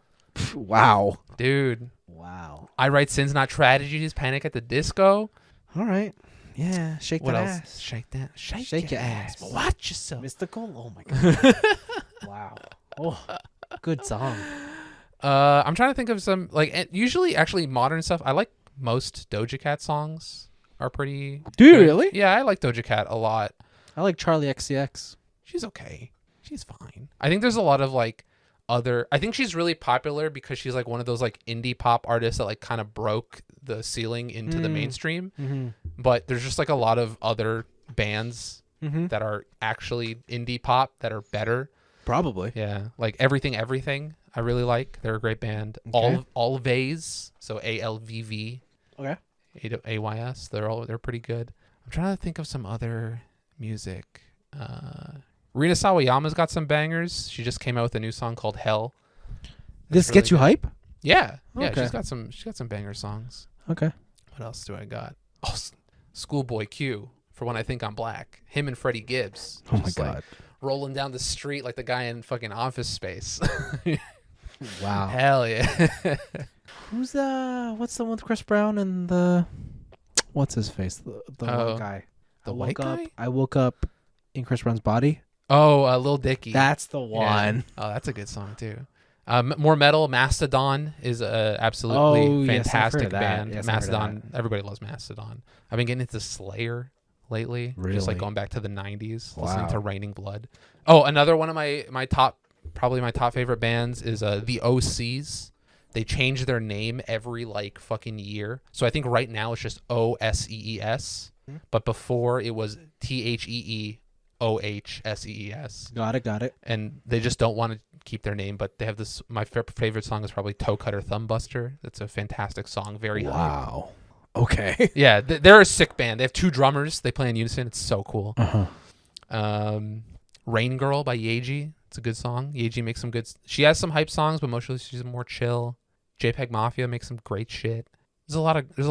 Wow. dude. Wow. I write sins, not tragedies. Panic at the Disco. All right. Yeah. Shake What that else? ass. Shake your ass. But watch yourself. Mystical. Oh my god. Wow. Oh, good song. I'm trying to think of some usually actually modern stuff. I like most Doja Cat songs are pretty. Do you good. really? Yeah, I like Doja Cat a lot. I like Charlie XCX. She's okay. She's fine. I think there's a lot of I think she's really popular because she's like one of those like indie pop artists that like kind of broke the ceiling into the mainstream. Mm-hmm. But there's just like a lot of other bands Mm-hmm. that are actually indie pop that are better. Probably. Yeah, like Everything I really like. They're a great band. Okay. Alvays, so ALVV Okay. AYS. They're pretty good. I'm trying to think of some other music. Rina Sawayama's got some bangers. She just came out with a new song called Hell. This That's gets you really hype? Yeah. Okay. She's got some banger songs. Okay. What else do I got? Oh, Schoolboy Q for When I Think I'm Black. Him and Freddie Gibbs. Oh my Just, god. rolling down the street like the guy in fucking Office Space. Wow. Hell yeah. Who's what's the one with Chris Brown and what's his face? The one guy. The white guy? I woke up in Chris Brown's body. Oh, Lil Dicky. That's the one. Yeah. Oh, that's a good song too. More metal. Mastodon is a absolutely fantastic band. Yes, Mastodon. Everybody loves Mastodon. I've been getting into Slayer lately. Really? Just like going back to the 90s, Wow. listening to Raining Blood. Oh, another one of my top favorite bands is the OCs. They change their name every fucking year. So I think right now it's just OSEES, but before it was THEEOHSEES. Got it. And they just don't want to keep their name, but they have this. My favorite song is probably Toe Cutter Thumb Buster. That's a fantastic song. Very hype. Wow. Okay. Yeah, they're a sick band. They have two drummers. They play in unison. It's so cool. Uh-huh. Rain Girl by Yeji. It's a good song. Yeji makes some good. She has some hype songs, but mostly she's more chill. JPEG Mafia makes some great shit. There's a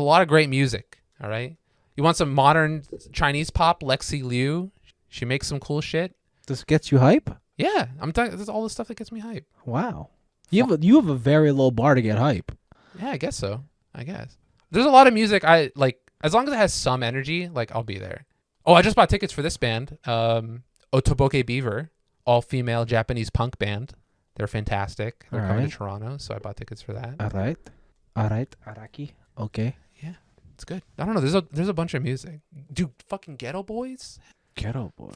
lot of great music. All right. You want some modern Chinese pop? Lexi Liu. She makes some cool shit. This gets you hype? Yeah, I'm talking. This is all the stuff that gets me hype. Wow. You have a very low bar to get hype. Yeah, I guess so. I guess there's a lot of music I like. As long as it has some energy, I'll be there. Oh, I just bought tickets for this band, Otoboke Beaver, all-female Japanese punk band. They're fantastic. They're coming to Toronto, so I bought tickets for that. All right. Araki. Okay. Yeah, it's good. I don't know. There's a bunch of music. Dude, fucking Ghetto Boys. Ghetto Boy.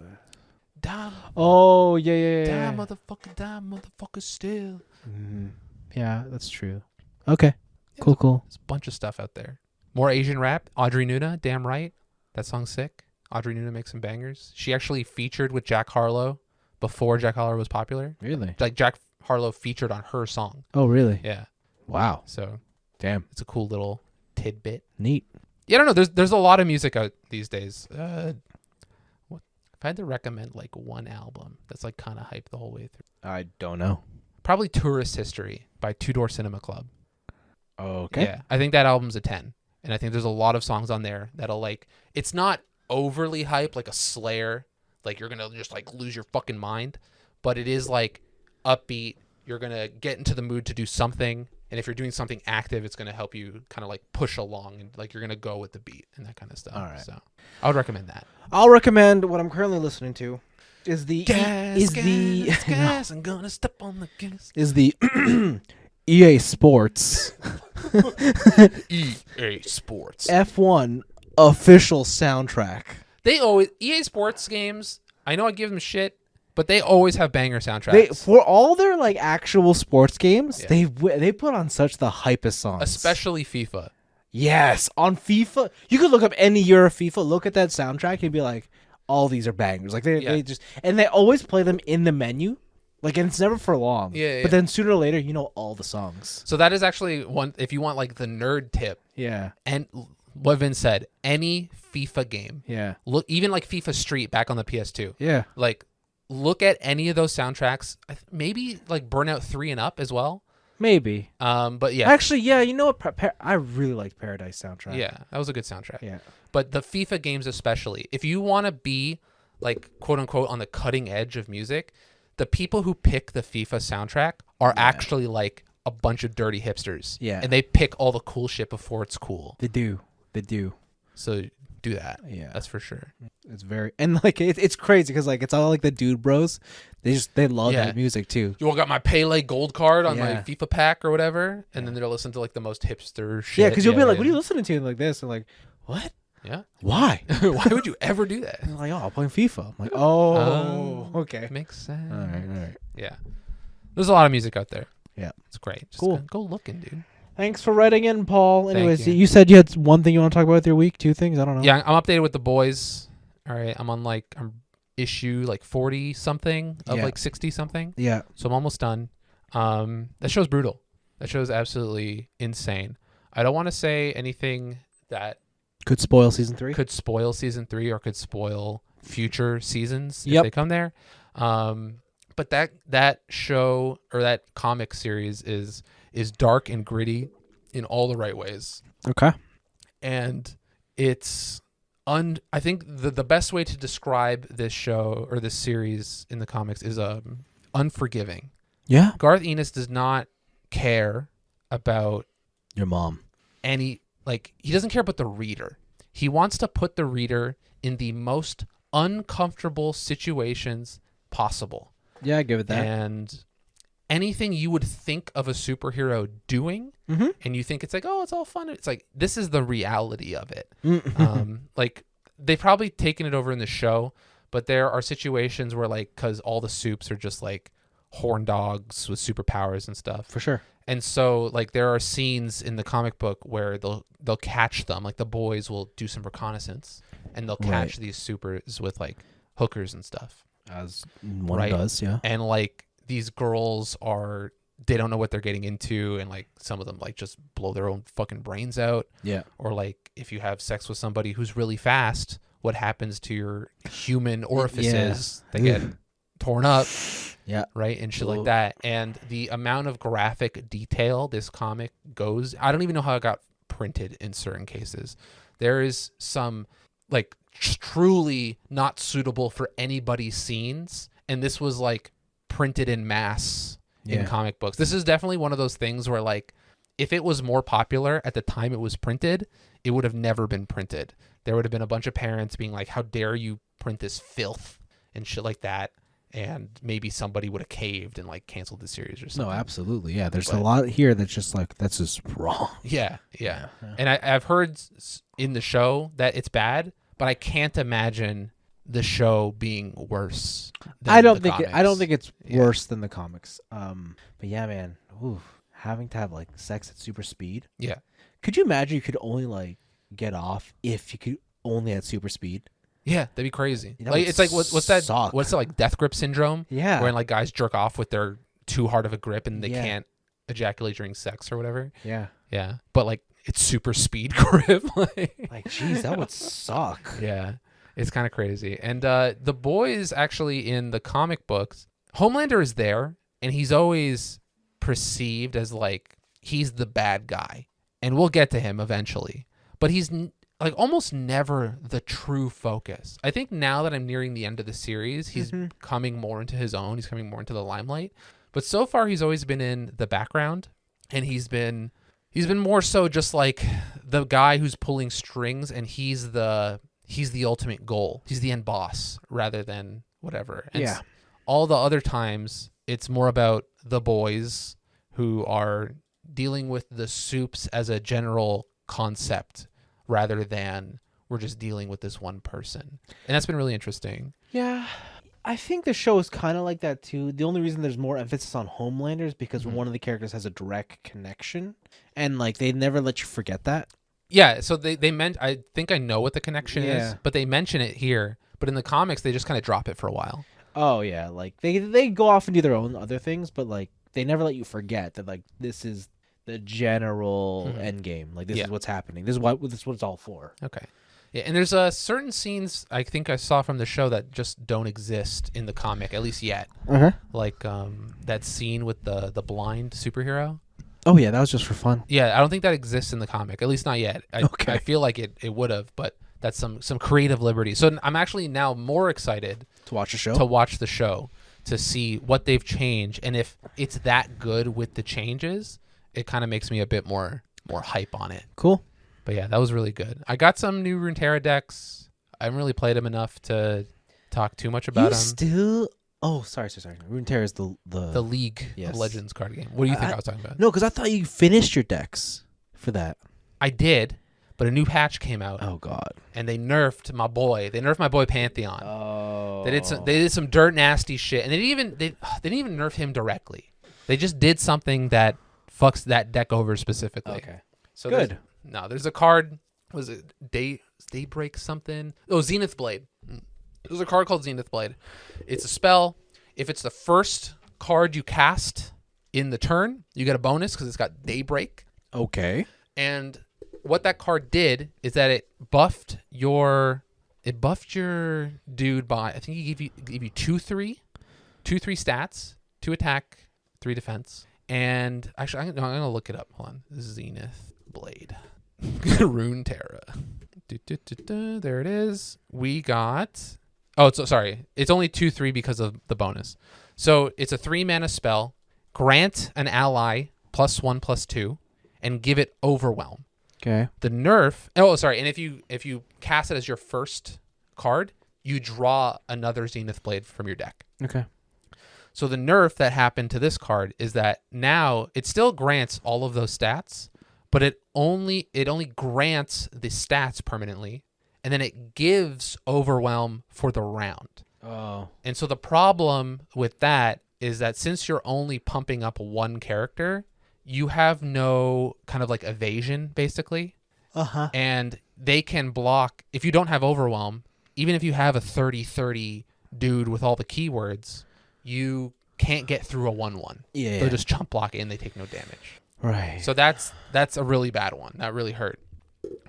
Damn. Oh yeah. Damn motherfucker still. Mm-hmm. Yeah, that's true. Okay. Yeah, Cool. There's a bunch of stuff out there. More Asian rap. Audrey Nuna, damn right. That song's sick. Audrey Nuna makes some bangers. She actually featured with Jack Harlow before Jack Harlow was popular. Really? Jack Harlow featured on her song. Oh, really? Yeah. Wow. So Damn. it's a cool little tidbit. Neat. Yeah, I don't know. There's a lot of music out these days. If I had to recommend one album that's kind of hyped the whole way through, I don't know. probably Tourist History by Two Door Cinema Club. Okay. Yeah, I think that album's a 10. And I think there's a lot of songs on there that'll it's not overly hype like a Slayer, you're going to just lose your fucking mind, but it is upbeat. You're going to get into the mood to do something. And if you're doing something active, it's going to help you kind of push along and you're going to go with the beat and that kind of stuff. All right. So I would recommend that. I'll recommend what I'm currently listening to is the gas, I'm going to step on the gas. Is the EA Sports EA Sports F1 official soundtrack. They always EA Sports games. I know I give them shit, but they always have banger soundtracks. For all their actual sports games, Yeah. they put on such the hypest songs. Especially FIFA. Yes, on FIFA, you could look up any year of FIFA, look at that soundtrack, and be like, all these are bangers. They just, and they always play them in the menu. And it's never for long. Yeah. But then sooner or later, you know all the songs. So that is actually one. If you want the nerd tip, Yeah. and what Vince said, any FIFA game, Yeah. look even FIFA Street back on the PS2. Yeah. look at any of those soundtracks, maybe like Burnout 3 and up as well. Maybe. But yeah. Actually, yeah, you know what? I really liked Paradise soundtrack. Yeah, that was a good soundtrack. Yeah. But the FIFA games especially, if you want to be like quote unquote on the cutting edge of music, the people who pick the FIFA soundtrack are actually like a bunch of dirty hipsters. Yeah. And they pick all the cool shit before it's cool. They do. So do that. Yeah. That's for sure. It's very, and like it's crazy because like it's all like the dude bros. They love that music too. You all got my Pele gold card on my Yeah. FIFA pack or whatever, and then they're listening to like the most hipster shit. Yeah, because you'll be like, "What are you listening to?" And like this, and like, "What? Yeah. Why? Why would you ever do that? And they're like, "Oh, I'm playing FIFA." I'm like, "Oh, okay, Makes sense. all right." Yeah. There's a lot of music out there. Yeah, It's great. Just cool. Go looking, dude. Thanks for writing in, Paul. Anyways, you. you said you had one thing you want to talk about with your week, two things. I don't know. Yeah, I'm updated with the boys. All right, I'm issue like 40 something of like 60 something. Yeah. So I'm almost done. That show's brutal. That show's absolutely insane. I don't want to say anything that Could spoil season 3. could spoil season 3 or could spoil future seasons if Yep. they come there. But that show or that comic series is dark and gritty in all the right ways. Okay. And it's I think the best way to describe this show or this series in the comics is unforgiving. Yeah. Garth Ennis does not care about Your mom. he doesn't care about the reader. He wants to put the reader in the most uncomfortable situations possible. Yeah, I give it that. And anything you would think of a superhero doing, and you think it's like, oh, it's all fun. It's like, this is the reality of it. Like, they've probably taken it over in the show, but there are situations where, like, because all the supes are just like horn dogs with superpowers and stuff. For sure. And so, like, there are scenes in the comic book where they'll catch them. Like, the boys will do some reconnaissance, and they'll catch these supers with, like, hookers and stuff. As one does, yeah. And, like, these girls they don't know what they're getting into, and, like, some of them, like, just blow their own fucking brains out. Yeah. Or, like, if you have sex with somebody who's really fast, what happens to your human orifices? They get torn up. Yeah. Right. And shit like that. And the amount of graphic detail this comic goes, I don't even know how it got printed in certain cases. There is some like truly not suitable for anybody's scenes. And this was like printed in mass in comic books. This is definitely one of those things where, like, if it was more popular at the time it was printed, it would have never been printed. There would have been a bunch of parents being like, how dare you print this filth and shit like that. And maybe somebody would have caved and like canceled the series or something. No, absolutely. Yeah. There's a lot here that's just like, that's just wrong. Yeah. And I've heard in the show that it's bad, but I can't imagine the show being worse than I don't the think it's worse than the comics. But yeah, man. Ooh, having to have like sex at super speed. Yeah. Could you imagine you could only like get off if you could only at super speed? Yeah, that'd be crazy. That Like, would it's like what's that? suck. What's that, like, death grip syndrome? Yeah. Where like guys jerk off with their too hard of a grip and they Yeah. can't ejaculate during sex or whatever. Yeah. Yeah, but like it's super speed grip. Like, geez, that would suck. Yeah, it's kind of crazy. And the boys actually in the comic books, Homelander is there, and he's always perceived as like he's the bad guy, and we'll get to him eventually. But he's like almost never the true focus. I think now that I'm nearing the end of the series, he's coming more into his own. He's coming more into the limelight. But so far, he's always been in the background, and he's been more so just like the guy who's pulling strings, and he's the ultimate goal. He's the end boss rather than whatever. And all the other times, it's more about the boys who are dealing with the soups as a general concept rather than we're just dealing with this one person. And that's been really interesting. Yeah. I think the show is kind of like that too. The only reason there's more emphasis on Homelander is because one of the characters has a direct connection, and like they never let you forget that. Yeah, so they meant, I think I know what the connection is, but they mention it here. But in the comics, they just kind of drop it for a while. Oh yeah, like they go off and do their own other things, but like they never let you forget that like this is the general end game. Like this is what's happening. This is what it's all for. Okay. Yeah, and there's certain scenes I think I saw from the show that just don't exist in the comic, at least yet. Like that scene with the blind superhero. Oh yeah, that was just for fun. Yeah, I don't think that exists in the comic, at least not yet. I feel like it would have, but that's some creative liberty. So I'm actually now more excited To watch the show. To see what they've changed, and if it's that good with the changes, it kind of makes me a bit more hype on it. Cool. But yeah, that was really good. I got some new Runeterra decks. I haven't really played them enough to talk too much about them. Still? Oh, sorry. Runeterra is the League of Legends card game. What do you think I was talking about? No, because I thought you finished your decks for that. I did, but a new patch came out. Oh God! And they nerfed my boy. They nerfed my boy Pantheon. Oh. They did some dirt nasty shit, and they didn't even nerf him directly. They just did something that fucks that deck over specifically. Okay. So good. There's a card. Was it Daybreak something? Oh, Zenith Blade. There's a card called Zenith Blade. It's a spell. If it's the first card you cast in the turn, you get a bonus because it's got Daybreak. Okay. And what that card did is that it buffed your dude by, I think he gave you 2/3 stats, 2 attack, 3 defense. And actually, I'm gonna look it up. Hold on. Zenith Blade. Runeterra. There it is. We got. Oh, sorry. It's only 2/3 because of the bonus. So it's a 3-mana spell. Grant an ally +1/+2, and give it Overwhelm. Okay. The nerf. Oh, sorry. And if you cast it as your first card, you draw another Zenith Blade from your deck. Okay. So the nerf that happened to this card is that now it still grants all of those stats, but it only grants the stats permanently, and then it gives Overwhelm for the round. Oh. And so the problem with that is that since you're only pumping up one character, you have no kind of like evasion, basically. Uh-huh. And they can block, if you don't have Overwhelm, even if you have a 30/30 dude with all the keywords, you can't get through a 1/1. Yeah. They'll just chump block it and they take no damage. Right. So that's a really bad one. That really hurt.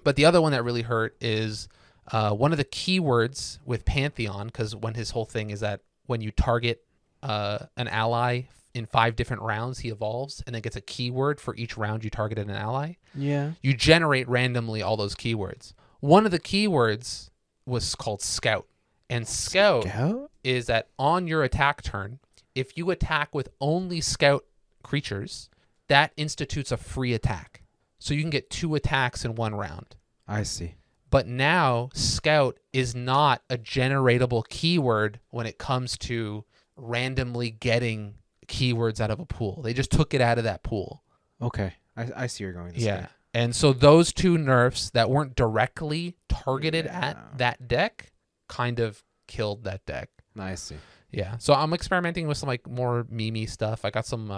But the other one that really hurt is one of the keywords with Pantheon, because when his whole thing is that when you target an ally in 5 different rounds, he evolves and then gets a keyword for each round you targeted an ally. Yeah. You generate randomly all those keywords. One of the keywords was called Scout. And Scout is that on your attack turn, if you attack with only Scout creatures, that institutes a free attack. So you can get 2 attacks in 1 round. I see. But now Scout is not a generatable keyword when it comes to randomly getting keywords out of a pool. They just took it out of that pool. Okay. I see where you're going. Yeah. And so those 2 nerfs that weren't directly targeted at that deck kind of killed that deck. I see. Yeah. So I'm experimenting with some like more meme stuff. I got some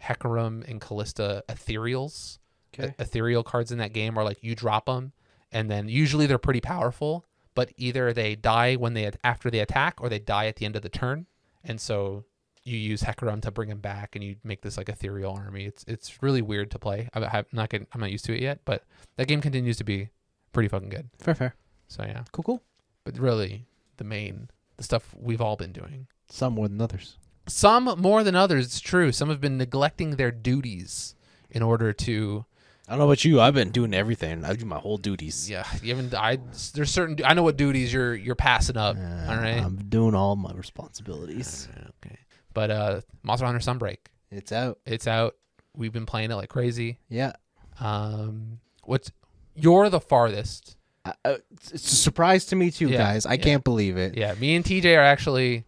Hecarim and Callista ethereals. Okay. Ethereal cards in that game are like you drop them, and then usually they're pretty powerful, but either they die after they attack or they die at the end of the turn. And so you use Hecarim to bring him back, and you make this like ethereal army. It's really weird to play. I'm not used to it yet, but that game continues to be pretty fucking good. Fair. So yeah, Cool. but really the stuff we've all been doing. Some more than others. Some more than others. It's true. Some have been neglecting their duties in order to. I don't know about you. I've been doing everything. I do my whole duties. Yeah, you haven't. There's certain. I know what duties you're passing up. All right, I'm doing all my responsibilities. Okay. But Monster Hunter Sunbreak. It's out. It's out. We've been playing it like crazy. Yeah. You're the farthest. It's a surprise to me too, guys. I can't believe it. Yeah, me and TJ are actually.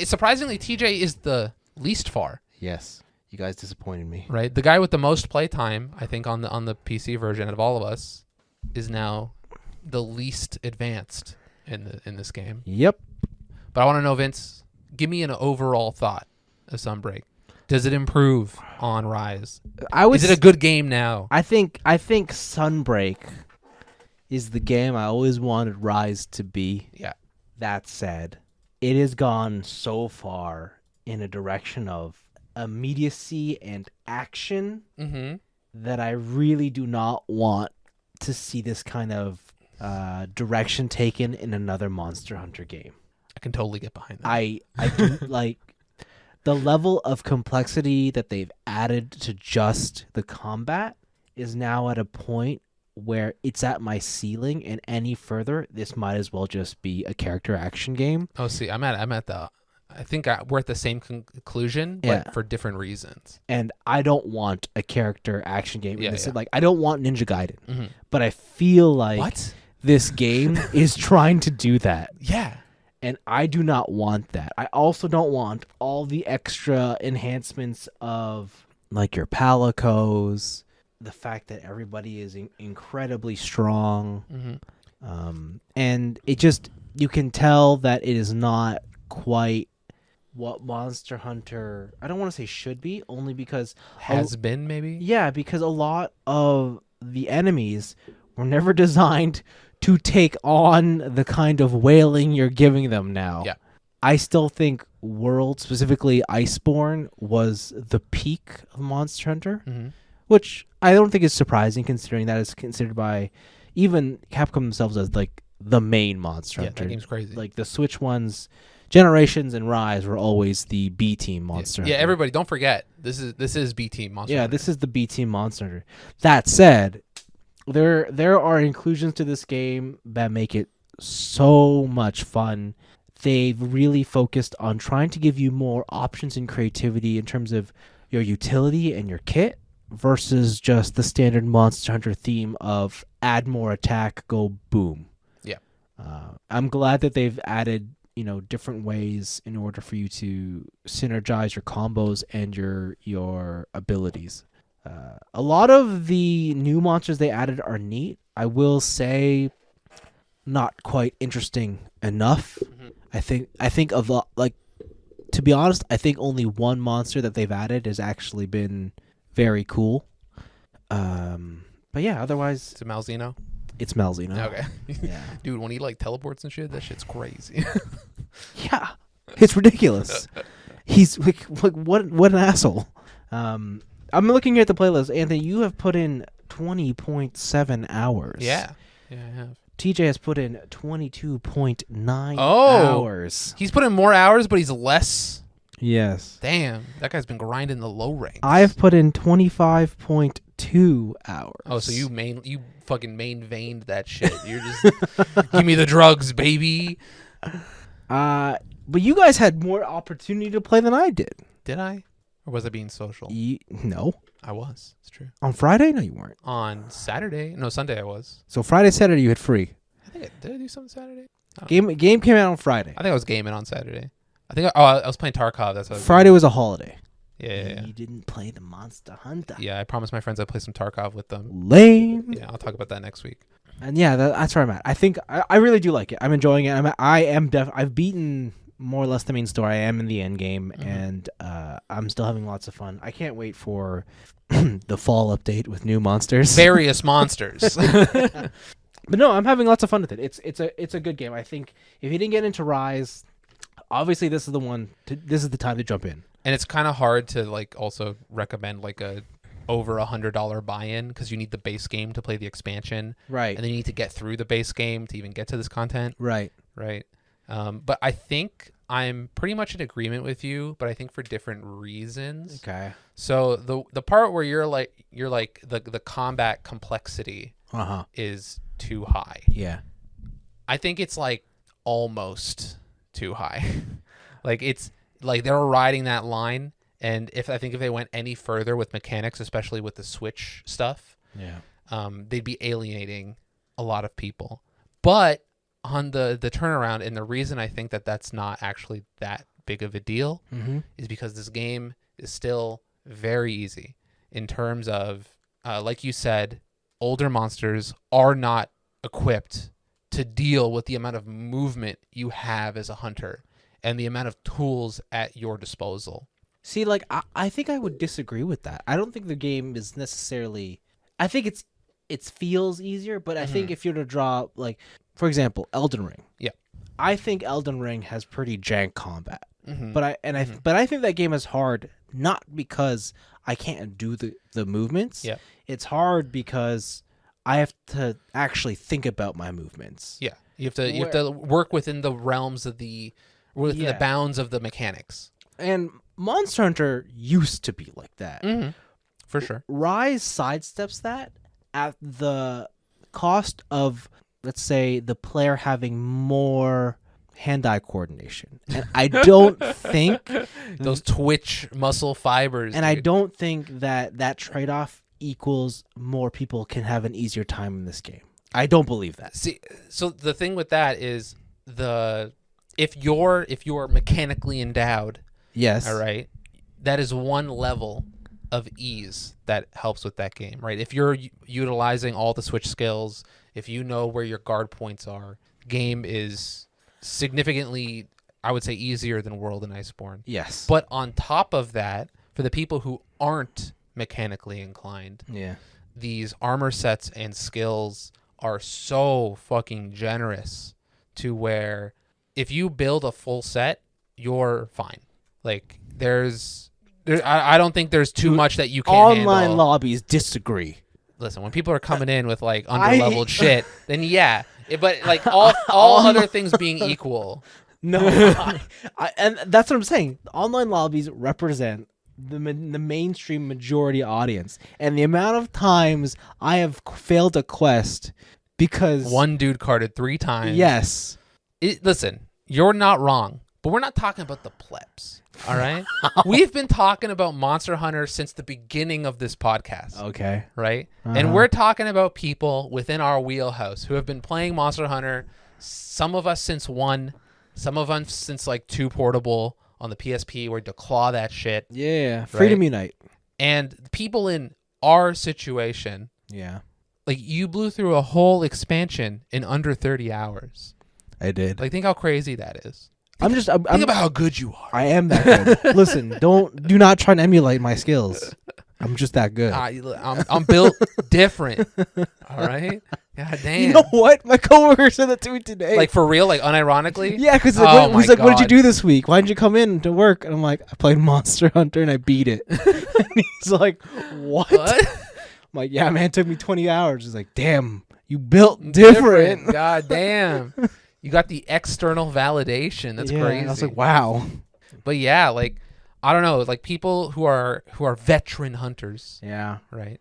Surprisingly, TJ is the least far. Yes. You guys disappointed me. Right? The guy with the most playtime, I think, on the PC version out of all of us, is now the least advanced in this game. Yep. But I want to know, Vince, give me an overall thought of Sunbreak. Does it improve on Rise? Is it a good game now? I think Sunbreak is the game I always wanted Rise to be. Yeah. That said, it has gone so far in a direction of immediacy and action that I really do not want to see this kind of direction taken in another Monster Hunter game. I can totally get behind that. I do like the level of complexity that they've added to just the combat is now at a point where it's at my ceiling, and any further, this might as well just be a character action game. Oh, see, I think we're at the same conclusion, but for different reasons. And I don't want a character action game. Yeah. Like, I don't want Ninja Gaiden, but I feel like this game is trying to do that. Yeah. And I do not want that. I also don't want all the extra enhancements of, like, your palicos, the fact that everybody is incredibly strong. And it just, you can tell that it is not quite what Monster Hunter, I don't want to say should be, only because... Has been, maybe? Yeah, because a lot of the enemies were never designed to take on the kind of wailing you're giving them now. Yeah. I still think World, specifically Iceborne, was the peak of Monster Hunter, which I don't think is surprising considering that it's considered by even Capcom themselves as like the main Monster Hunter. That game's crazy. Like the Switch ones, Generations and Rise were always the B team Monster Hunter. Yeah, everybody, don't forget this is B team Monster Hunter. Yeah, this is the B team Monster Hunter. That said, there are inclusions to this game that make it so much fun. They've really focused on trying to give you more options and creativity in terms of your utility and your kit versus just the standard Monster Hunter theme of add more attack, go boom. Yeah. I'm glad that they've added, different ways in order for you to synergize your combos and your abilities. A lot of the new monsters they added are neat. I will say, not quite interesting enough. I think of to be honest, I think only one monster that they've added has actually been very cool. But yeah, otherwise, is it Malzeno? It's Malzeno. Okay. Yeah. Dude, when he teleports and shit, that shit's crazy. Yeah, it's ridiculous. He's like what an asshole. I'm looking at the playlist. Anthony, you have put in 20.7 hours. Yeah, I have. TJ has put in 22.9 hours. He's put in more hours, but he's less. Yes. Damn, that guy's been grinding the low ranks. I've put in 25.2 hours. Oh, so you fucking main veined that shit. You're just give me the drugs, baby. But you guys had more opportunity to play than I did. Did I? Or was I being social? No. I was. It's true. On Friday? No, you weren't. On Saturday? No, Sunday I was. So Friday, Saturday, you had free. Did I do something Saturday? Game came out on Friday. I think I was gaming on Saturday. I was playing Tarkov. That's what Friday was a holiday. Yeah. You didn't play the Monster Hunter. Yeah, I promised my friends I'd play some Tarkov with them. Lame. Yeah, I'll talk about that next week. And yeah, that's where I'm at. I think I really do like it. I'm enjoying it. I've beaten more or less the main story. I am in the end game, and I'm still having lots of fun. I can't wait for the fall update with new monsters. Various monsters. But no, I'm having lots of fun with it. It's a good game. I think if you didn't get into Rise, obviously this is the one. This is the time to jump in. And it's kind of hard to also recommend a over $100 buy-in because you need the base game to play the expansion, right? And then you need to get through the base game to even get to this content, right? But I think I'm pretty much in agreement with you, but I think for different reasons. Okay. So the part where you're the combat complexity is too high. Yeah. I think it's almost too high. It's they're riding that line, and if they went any further with mechanics, especially with the Switch stuff, they'd be alienating a lot of people. But on the turnaround, and the reason I think that's not actually that big of a deal is because this game is still very easy in terms of, like you said, older monsters are not equipped to deal with the amount of movement you have as a hunter and the amount of tools at your disposal. See, I think I would disagree with that. I don't think the game is necessarily... I think it feels easier, but I think if you're to draw, for example, Elden Ring. Yeah. I think Elden Ring has pretty jank combat. But I think that game is hard not because I can't do the movements. Yeah. It's hard because I have to actually think about my movements. Yeah, you have to work within the realms of the bounds of the mechanics. And Monster Hunter used to be like that. Mm-hmm. For sure. Rise sidesteps that at the cost of, let's say, the player having more hand-eye coordination. And I don't think those twitch muscle fibers. And dude. I don't think that trade-off equals more people can have an easier time in this game. I don't believe that. See, so the thing with that is if you're mechanically endowed, yes, all right, that is one level of ease that helps with that game, right? If you're utilizing all the switch skills, if you know where your guard points are, game is significantly, I would say, easier than World and Iceborne. Yes. But on top of that, for the people who aren't mechanically inclined, these armor sets and skills are so fucking generous to where if you build a full set, you're fine. Like I don't think there's too much that you can't handle. Online lobbies disagree. Listen, when people are coming in with like under-leveled shit, then yeah. But like all other things being equal. No, and that's what I'm saying. Online lobbies represent the mainstream majority audience. And the amount of times I have failed a quest because... one dude carded 3 times. Yes. Listen, you're not wrong, but we're not talking about the plebs. All right? We've been talking about Monster Hunter since the beginning of this podcast. Okay. Right? And we're talking about people within our wheelhouse who have been playing Monster Hunter, some of us since 1, some of us since like 2 portable on the PSP where to claw that shit. Yeah. Freedom Unite. And people in our situation, like you blew through a whole expansion in under 30 hours. I did. Like think how crazy that is. Think about how good you are. I am that good. Listen, do not try and emulate my skills. I'm just that good. I'm built different. All right. God damn. You know what? My coworker said that to me today. Like for real, like unironically. Yeah, because he's like, "What did you do this week? Why didn't you come in to work?" And I'm like, "I played Monster Hunter and I beat it." And he's like, "What?" I'm like, "Yeah, man, it took me 20 hours." He's like, "Damn, you built different." God damn. You got the external validation. That's crazy. I was like, wow. But yeah, like I don't know, like people who are veteran hunters. Yeah. Right.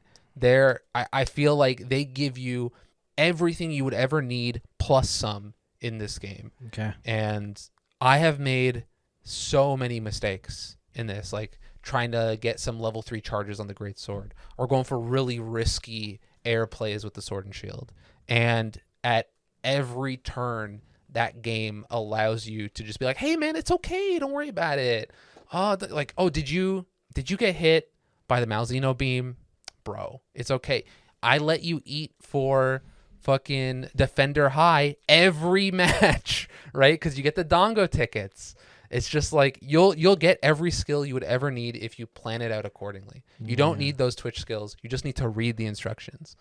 I feel like they give you everything you would ever need plus some in this game. Okay. And I have made so many mistakes in this, like trying to get some level 3 charges on the great sword or going for really risky air plays with the sword and shield. And at every turn, that game allows you to just be like, "Hey man, it's okay, don't worry about it." Did you get hit by the Malzeno beam? Bro, it's okay. I let you eat for fucking Defender High every match, right? Because you get the Dongo tickets. It's just like you'll get every skill you would ever need if you plan it out accordingly. You don't need those Twitch skills. You just need to read the instructions.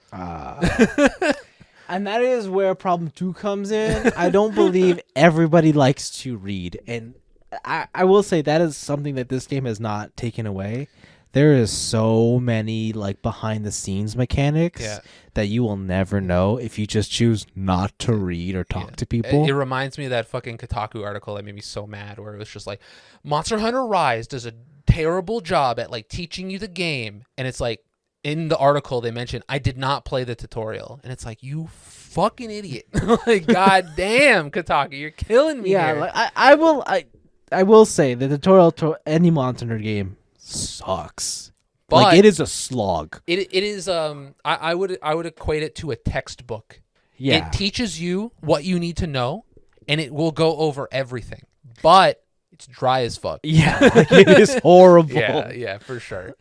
And that is where problem 2 comes in. I don't believe everybody likes to read. And I will say that is something that this game has not taken away. There is so many like behind the scenes mechanics that you will never know if you just choose not to read or talk to people. It reminds me of that fucking Kotaku article that made me so mad where it was just like Monster Hunter Rise does a terrible job at like teaching you the game. And it's like, in the article, they mentioned, I did not play the tutorial. And it's like, you fucking idiot. Like, goddamn, Kotaku, you're killing me here. Like, I will say the tutorial to any Monster Hunter game sucks. But like, it is a slog. It is, I would equate it to a textbook. Yeah. It teaches you what you need to know, and it will go over everything. But it's dry as fuck. Yeah, like, it is horrible. Yeah, for sure.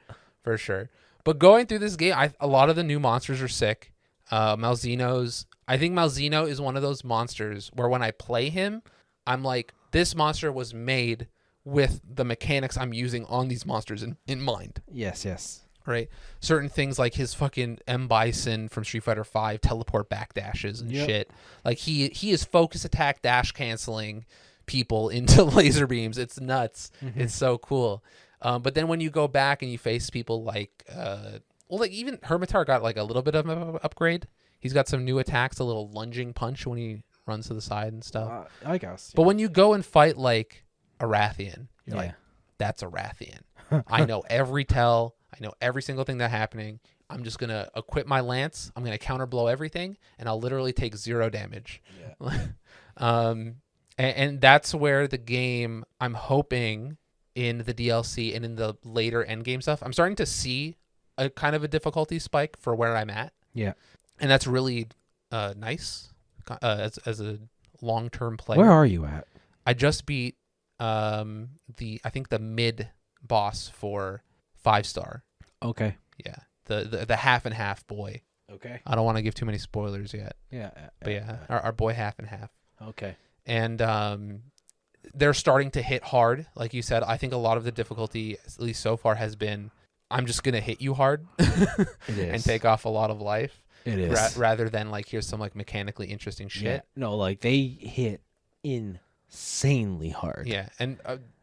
For sure. But going through this game, a lot of the new monsters are sick. Malzeno's, I think Malzeno is one of those monsters where when I play him, I'm like, this monster was made with the mechanics I'm using on these monsters in mind. Yes. Right? Certain things like his fucking M. Bison from Street Fighter V teleport backdashes and shit. Like he is focus attack dash canceling people into laser beams. It's nuts. Mm-hmm. It's so cool. But then when you go back and you face people like, like even Hermitar got like a little bit of an upgrade. He's got some new attacks, a little lunging punch when he runs to the side and stuff. I guess. But when you go and fight like a Rathian, you're Yeah. like, that's a Rathian. I know every tell. I know every single thing that's happening. I'm just going to equip my lance. I'm going to counter blow everything, and I'll literally take 0 damage. Yeah. And that's where the game, I'm hoping in the DLC and in the later endgame stuff, I'm starting to see a kind of a difficulty spike for where I'm at. Yeah. And that's really nice as a long-term player. Where are you at? I just beat I think the mid boss for 5-star. Okay. Yeah. The half and half boy. Okay. I don't want to give too many spoilers yet. Yeah. But yeah, our boy half and half. Okay. And they're starting to hit hard. Like you said, I think a lot of the difficulty, at least so far, has been I'm just going to hit you hard It is. and take off a lot of life. It is. Rather than like, here's some like mechanically interesting shit. Yeah. No, like they hit insanely hard. Yeah. And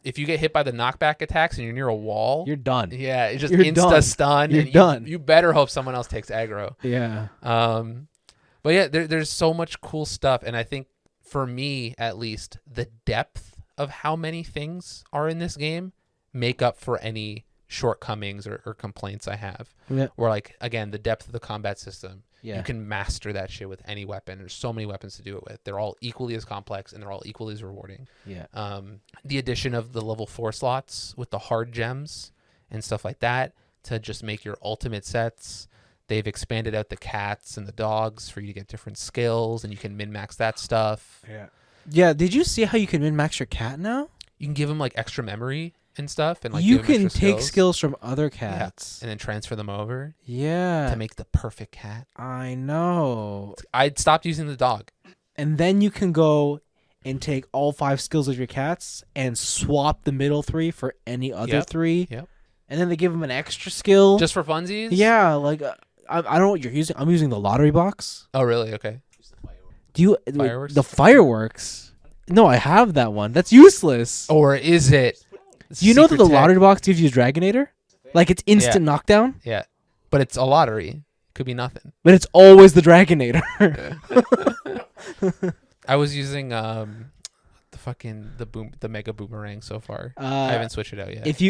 if you get hit by the knockback attacks and you're near a wall, You're done. yeah, it's just You're insta done. stun. You're and done. You better hope someone else takes aggro. Yeah. But yeah, there's so much cool stuff. And I think for me, at least, the depth of how many things are in this game make up for any shortcomings or complaints I have. Yeah. Where like, again, the depth of the combat system, Yeah. you can master that shit with any weapon. There's so many weapons to do it with. They're all equally as complex and they're all equally as rewarding. Yeah. The addition of the level 4 slots with the hard gems and stuff like that to just make your ultimate sets. They've expanded out the cats and the dogs for you to get different skills, and you can min-max that stuff. Yeah. Yeah. Did you see how you can min-max your cat now? You can give them like extra memory and stuff, and like you give 'em can extra take skills from other cats. and then transfer them over Yeah. to make the perfect cat. I know. I'd stopped using the dog. And then you can go and take all 5 skills of your cats and swap the middle 3 for any other 3. Yep. And then they give them an extra skill. Just for funsies? Yeah, like I don't know what you're using. I'm using the lottery box. Oh, really? Okay. Do you Fireworks? the fireworks? No, I have that one. That's useless. Or is it? Do you know that secret the tech? lottery box gives you Dragonator? Like it's instant knockdown, Yeah. But it's a lottery. Could be nothing. but it's always the Dragonator. I was using the mega boomerang so far. I haven't switched it out yet. If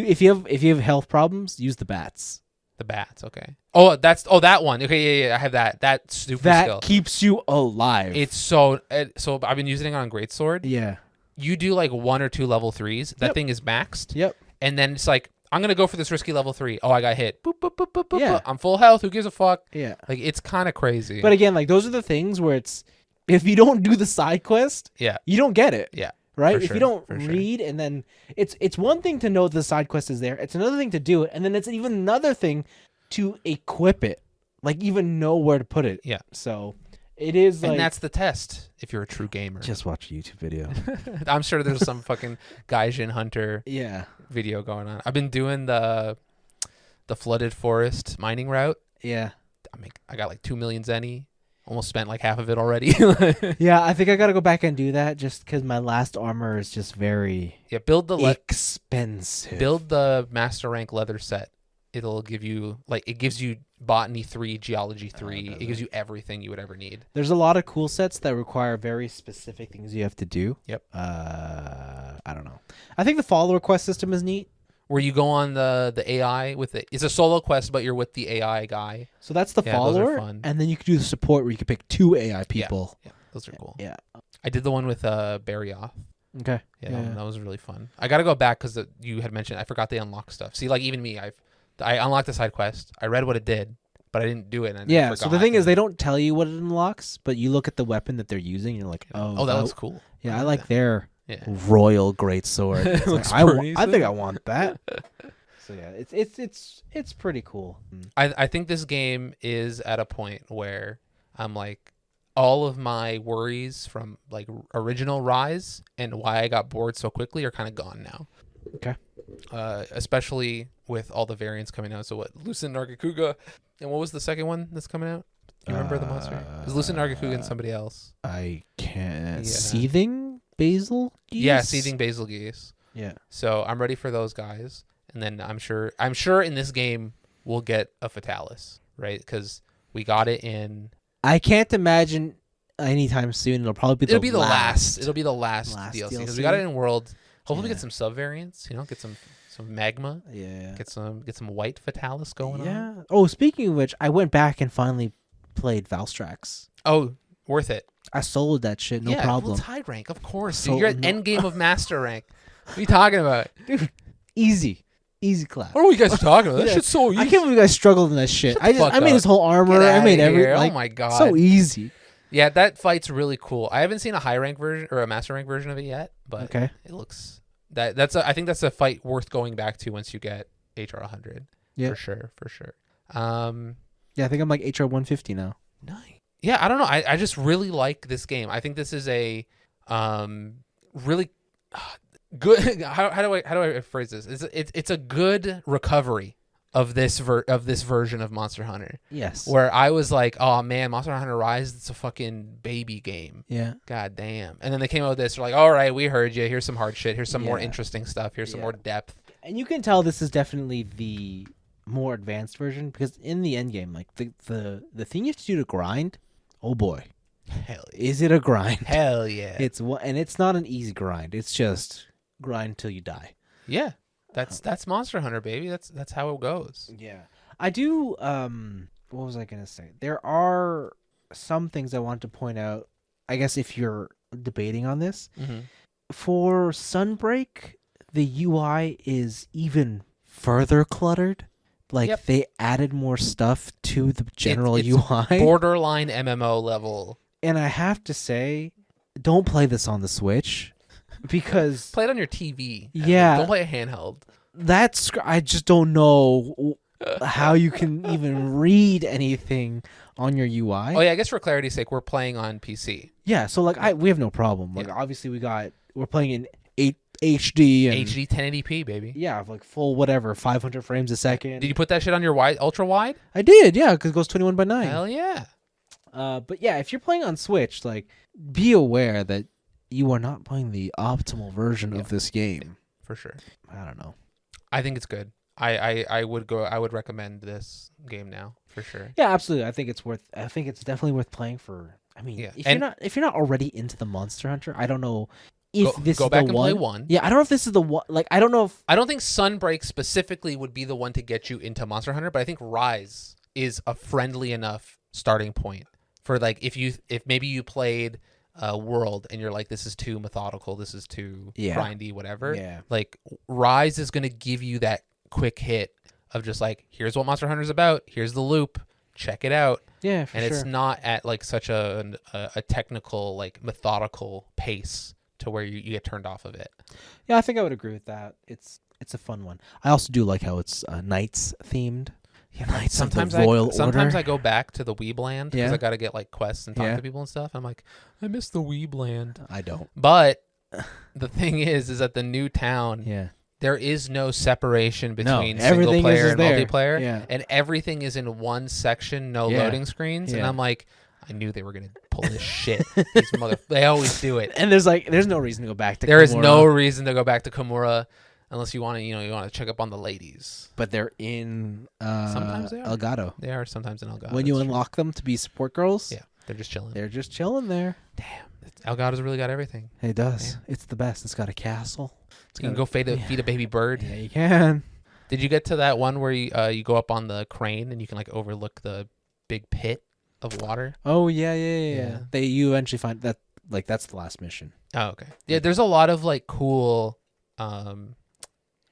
you have health problems, use the bats. The bats, okay. Oh, that one. Okay, yeah, I have that. That super That skill. keeps you alive. It's so I've been using it on Greatsword. Yeah. You do like 1 or 2 level 3s. That Yep. thing is maxed. Yep. And then it's like, I'm gonna go for this risky level 3. Oh, I got hit. Boop, boop, boop, boop, boop, Yeah. boop. I'm full health. Who gives a fuck? Yeah. Like, it's kind of crazy. But again, like those are the things where it's if you don't do the side quest, yeah, you don't get it. yeah. Right? For If sure, you don't for sure. read and then it's one thing to know the side quest is there. It's another thing to do it, and then it's even another thing to equip it. Like even know where to put it. Yeah. So it is like And that's the test if you're a true gamer. just watch a YouTube video. I'm sure there's some fucking Gaijin Hunter Yeah. video going on. I've been doing the flooded forest mining route. Yeah. I got like 2 million zenny. Almost spent like half of it already. Yeah, I think I got to go back and do that just cuz my last armor is just very Yeah, build expensive. the master rank leather set. It'll give you it gives you botany 3, geology 3. It gives you everything you would ever need. There's a lot of cool sets that require very specific things you have to do. Yep. I don't know. I think the follower quest system is neat. Where you go on the AI with it. It's a solo quest, but you're with the AI guy. So that's the Yeah, those are follower, fun. and then you can do the support where you can pick 2 AI people. Yeah, those are cool. Yeah. I did the one with Barryoth. Okay. Yeah, that was really fun. I got to go back because you had mentioned I forgot they unlock stuff. See, like even me, I unlocked the side quest. I read what it did, but I didn't do it. And I Yeah. So the forgot. thing is, they don't tell you what it unlocks, but you look at the weapon that they're using, and you're like, oh, that looks cool. Yeah, I like their Yeah. royal greatsword. It's Looks like, pretty I think sick. I want that. So yeah, it's pretty cool. I think this game is at a point where I'm like, all of my worries from like original Rise and why I got bored so quickly are kind of gone now. Okay. Especially with all the variants coming out. So what, Lucent Nargacuga, and what was the second one that's coming out? You remember the monster? It was Lucent Nargacuga and somebody else. I can't. Yeah. Seething basil geese? Yeah, Seething Basil Geese. Yeah. So I'm ready for those guys, and then I'm sure in this game we'll get a Fatalis, right? Because we got it in. I can't imagine anytime soon. It'll probably be It'll be the last. It'll be the last DLC because DLC. we got it in World. Hopefully, Yeah. get some sub variants. Get some magma. Yeah. Get some white Fatalis going on. Yeah. Oh, speaking of which, I went back and finally played Valstrax. Oh, worth it. I soloed that shit, no yeah, problem. Well, it's high rank, of course. So- Dude. You're at no- end game of master rank. What are you talking about? Dude, easy clap. What are you guys talking about? That Yeah. shit's so easy. I can't believe you guys struggled in that shit. Shut the fuck I made up. his whole armor. Get I made outta every. here. Like, oh my god. so easy. Yeah, that fight's really cool. I haven't seen a high rank version or a master rank version of it yet, but Okay. it looks I think that's a fight worth going back to once you get HR 100. Yeah. For sure. Yeah, I think I'm like HR 150 now. Nice. Yeah, I don't know. I just really like this game. I think this is a really good. How do I phrase this? It's a good recovery of this version of Monster Hunter. Yes. Where I was like, oh man, Monster Hunter Rise, it's a fucking baby game. Yeah. God damn. And then they came out with this. They're like, all right, we heard you. Here's some hard shit. Here's some more Yeah. interesting stuff. Here's some more depth. And you can tell this is definitely the more advanced version because in the end game, like the thing you have to do to grind, oh boy, Hell yeah. is it a grind? Hell yeah. And it's not an easy grind. It's just grind till you die. Yeah. That's Monster Hunter, baby. That's how it goes. Yeah. I do what was I going to say? There are some things I want to point out. I guess if you're debating on this, Mm-hmm. for Sunbreak, the UI is even further cluttered. Like Yep. they added more stuff to the general It's UI. borderline MMO level. And I have to say, don't play this on the Switch because Play it on your TV. Yeah. Don't play it handheld. I just don't know how you can even read anything on your UI. Oh yeah, I guess for clarity's sake, we're playing on PC. Yeah, so like we have no problem. Like Yeah. obviously we're playing in HD and HD 1080p, baby. yeah, like full whatever 500 frames a second. Did you put that shit on your ultra wide? I did, yeah, because it goes 21:9. Hell yeah. But yeah, if you're playing on Switch, like be aware that you are not playing the optimal version of this game. For sure. I don't know. I think it's good. I would recommend this game now for sure. Yeah, absolutely. I think it's definitely worth playing for. I mean, Yeah. if you're not already into the Monster Hunter, I don't know if this Go is back the and one. play one. Yeah, I don't know if this is the one. Like, I don't know if I don't think Sunbreak specifically would be the one to get you into Monster Hunter, but I think Rise is a friendly enough starting point for like if maybe you played World and you're like, this is too methodical, this is too grindy, whatever. Yeah. Like Rise is gonna give you that quick hit of just like, here's what Monster Hunter's about, here's the loop, check it out. Yeah, for And sure. it's not at like such a technical, like methodical pace to where you get turned off of it. Yeah, I think I would agree with that. It's a fun one. I also do like how it's Knights themed. Yeah, Knights sometimes of the Royal sometimes Order. I go back to the Weebland because Yeah. I got to get like quests and talk Yeah. to people and stuff. I'm like, I miss the Weebland. I don't. But the thing is that the new town, Yeah. there is no separation between single everything player is and there. multiplayer, Yeah. and everything is in one section, no Yeah. loading screens. And Yeah. I'm like, I knew they were gonna pull this shit. These they always do it. And there's no reason to go back to There is Kimura, no reason to go back to Kimura unless you want to check up on the ladies. but they're in Sometimes they are. Elgato. They are sometimes in Elgato. When you that's true. unlock them to be support girls, Yeah, they're just chilling. they're just chilling there. Elgato's really got everything. It does. Yeah. It's the best. It's got a castle. You can go feed a baby bird. Yeah, you can. Did you get to that one where you go up on the crane and you can like overlook the big pit of water? Oh yeah. Yeah. You eventually find that that's the last mission. Oh, okay. Yeah, there's a lot of like cool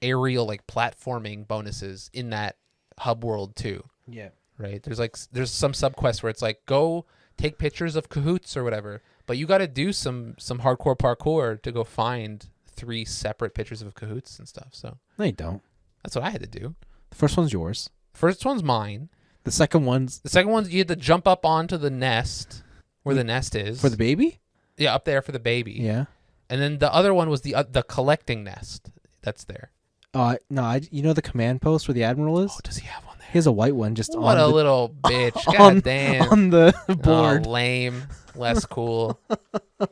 aerial like platforming bonuses in that hub world too. Yeah. Right? There's some subquests where it's like go take pictures of cahoots or whatever, but you got to do some hardcore parkour to go find 3 separate pictures of cahoots and stuff. So No, you don't. that's what I had to do. The first one's yours. First one's mine. The second one's The second one's you had to jump up onto the nest where the nest is. for the baby. Yeah, up there for the baby. Yeah. And then the other one was the collecting nest that's there. No, you know the command post where the admiral is. Oh, does he have one there? He has a white one just What on a the, little bitch. on, God damn. on the Oh, board. lame. Less cool. But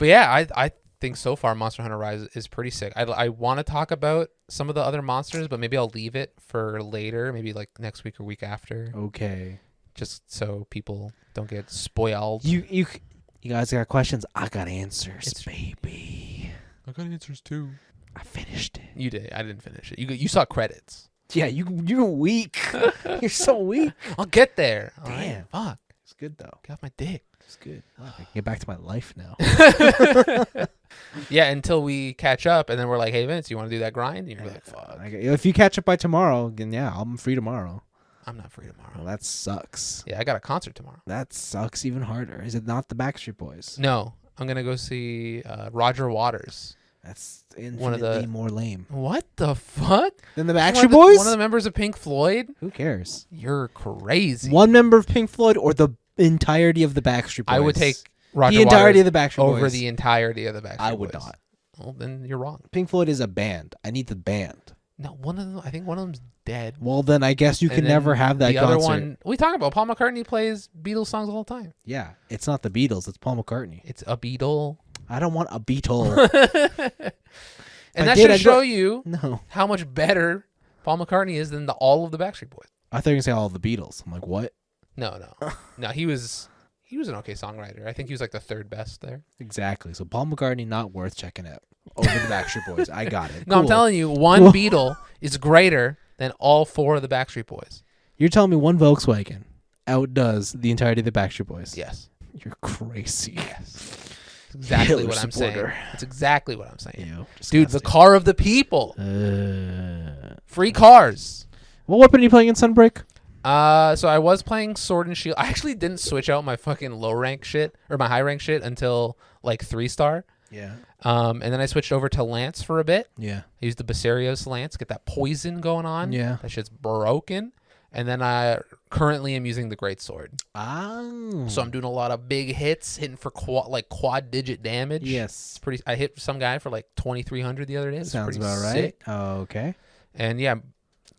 yeah, I think so far Monster Hunter Rise is pretty sick. I want to talk about some of the other monsters, but maybe I'll leave it for later, maybe like next week or week after. Okay. just so people don't get spoiled. You guys got questions? I got answers, baby. I got answers too. I finished it. You did. I didn't finish it. You saw credits. Yeah, you're weak. You're so weak. I'll get there. Damn. Right. Fuck. It's good though. Get off my dick. It's good. I can get back to my life now. Yeah, until we catch up, and then we're like, "Hey, Vince, you want to do that grind?" And you're like, "Fuck." If you catch up by tomorrow, then yeah, I'm free tomorrow. I'm not free tomorrow. Well, that sucks. Yeah, I got a concert tomorrow. That sucks even harder. Is it not the Backstreet Boys? No, I'm gonna go see Roger Waters. That's infinitely more lame. What the fuck? Than the Backstreet Boys? One of the members of Pink Floyd? Who cares? You're crazy. One member of Pink Floyd or the entirety of the Backstreet Boys? I would take Roger the entirety Waters of the Backstreet over Boys. the entirety of the Backstreet Boys. I would not. Well, then you're wrong. Pink Floyd is a band. I need the band. No, one of them. I think one of them's dead. Well, then I guess you can never have that the concert. other one, we talk about Paul McCartney plays Beatles songs all the time. Yeah, it's not the Beatles. It's Paul McCartney. It's a Beatle. I don't want a Beatle. And that should show you no. how much better Paul McCartney is than all of the Backstreet Boys. I thought you were going to say all of the Beatles. I'm like, what? No. No, he was an okay songwriter. I think he was like the third best there. Exactly. So Paul McCartney, not worth checking out over the Backstreet Boys. I got it. No, I'm telling you, one Beatle is greater than all four of the Backstreet Boys. You're telling me one Volkswagen outdoes the entirety of the Backstreet Boys? Yes. You're crazy. Yes. That's exactly Hitler what I'm supporter. saying. That's exactly what I'm saying. Ew, dude, the car of the people. Free cars. What weapon are you playing in Sunbreak? So I was playing Sword and Shield. I actually didn't switch out my fucking low rank shit or my high rank shit until like 3-star. Yeah. And then I switched over to Lance for a bit. Yeah. I used the Basarios Lance, get that poison going on. Yeah. That shit's broken. And then I currently am using the Great Sword. Oh. So I'm doing a lot of big hits, hitting for quad digit damage. Yes. It's pretty. I hit some guy for like 2,300 the other day. Sounds about right. Sick. Oh, okay. And yeah,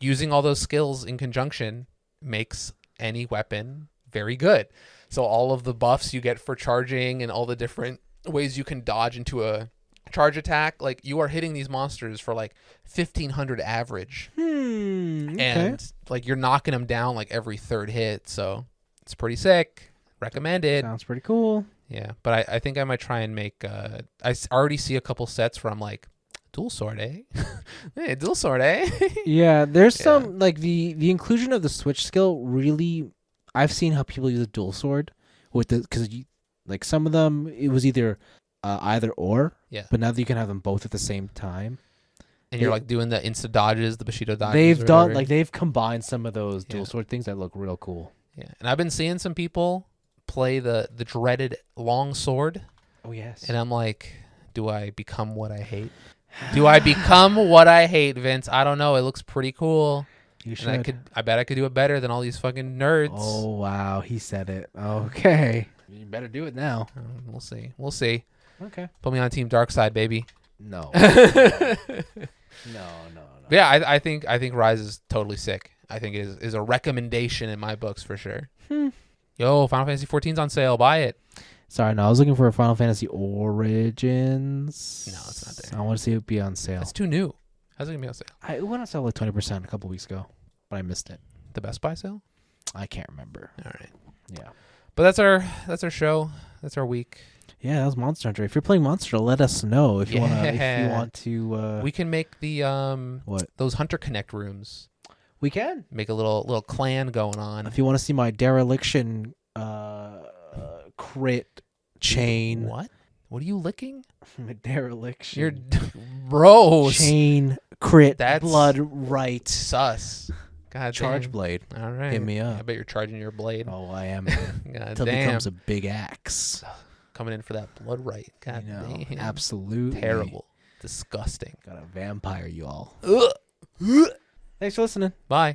using all those skills in conjunction makes any weapon very good. So all of the buffs you get for charging and all the different ways you can dodge into a charge attack, like you are hitting these monsters for like 1,500 average. Okay. And like you're knocking them down like every third hit. So it's pretty sick. Recommended. Sounds pretty cool. Yeah, but I think I might try and make. Already see a couple sets where I'm like, dual sword, eh? Hey, dual sword, eh? Yeah, there's some like the inclusion of the switch skill. Really, I've seen how people use a dual sword with the because like some of them it was either or. Yeah. But now that you can have them both at the same time, and you're like doing the insta dodges, the Bushido dodges. They've combined some of those dual sword things that look real cool. Yeah, and I've been seeing some people play the dreaded long sword. Oh yes. And I'm like, do I become what I hate? Do I become what I hate, Vince? I don't know. It looks pretty cool. You should. And I bet I could do it better than all these fucking nerds. Oh wow, he said it. Okay. You better do it now. We'll see. We'll see. Okay. Put me on Team Dark Side, baby. No. No. Yeah, I think Rise is totally sick. I think it is a recommendation in my books for sure. Yo, Final Fantasy 14's on sale. Buy it. Sorry, no, I was looking for a Final Fantasy Origins. No, it's not there. I want to see it be on sale. It's too new. How's it gonna be on sale? It went on sale like 20% a couple weeks ago, but I missed it. The Best Buy sale? I can't remember. All right. Yeah. But that's our show. That's our week. Yeah, that was Monster Hunter. If you're playing Monster, let us know if you want to. We can make the what? Those Hunter Connect rooms. We can Make a little clan going on. if you want to see my dereliction crit chain. What? What are you licking? Dereliction. You're bros. Chain crit. That's blood right. Sus. God Charge damn. blade. All right. Hit me up. I bet you're charging your blade. Oh, I am. God Until it damn. becomes a big axe. Coming in for that blood right. God damn. Absolutely. Terrible. Disgusting. Got a vampire, you all. Ugh. Thanks for listening. Bye.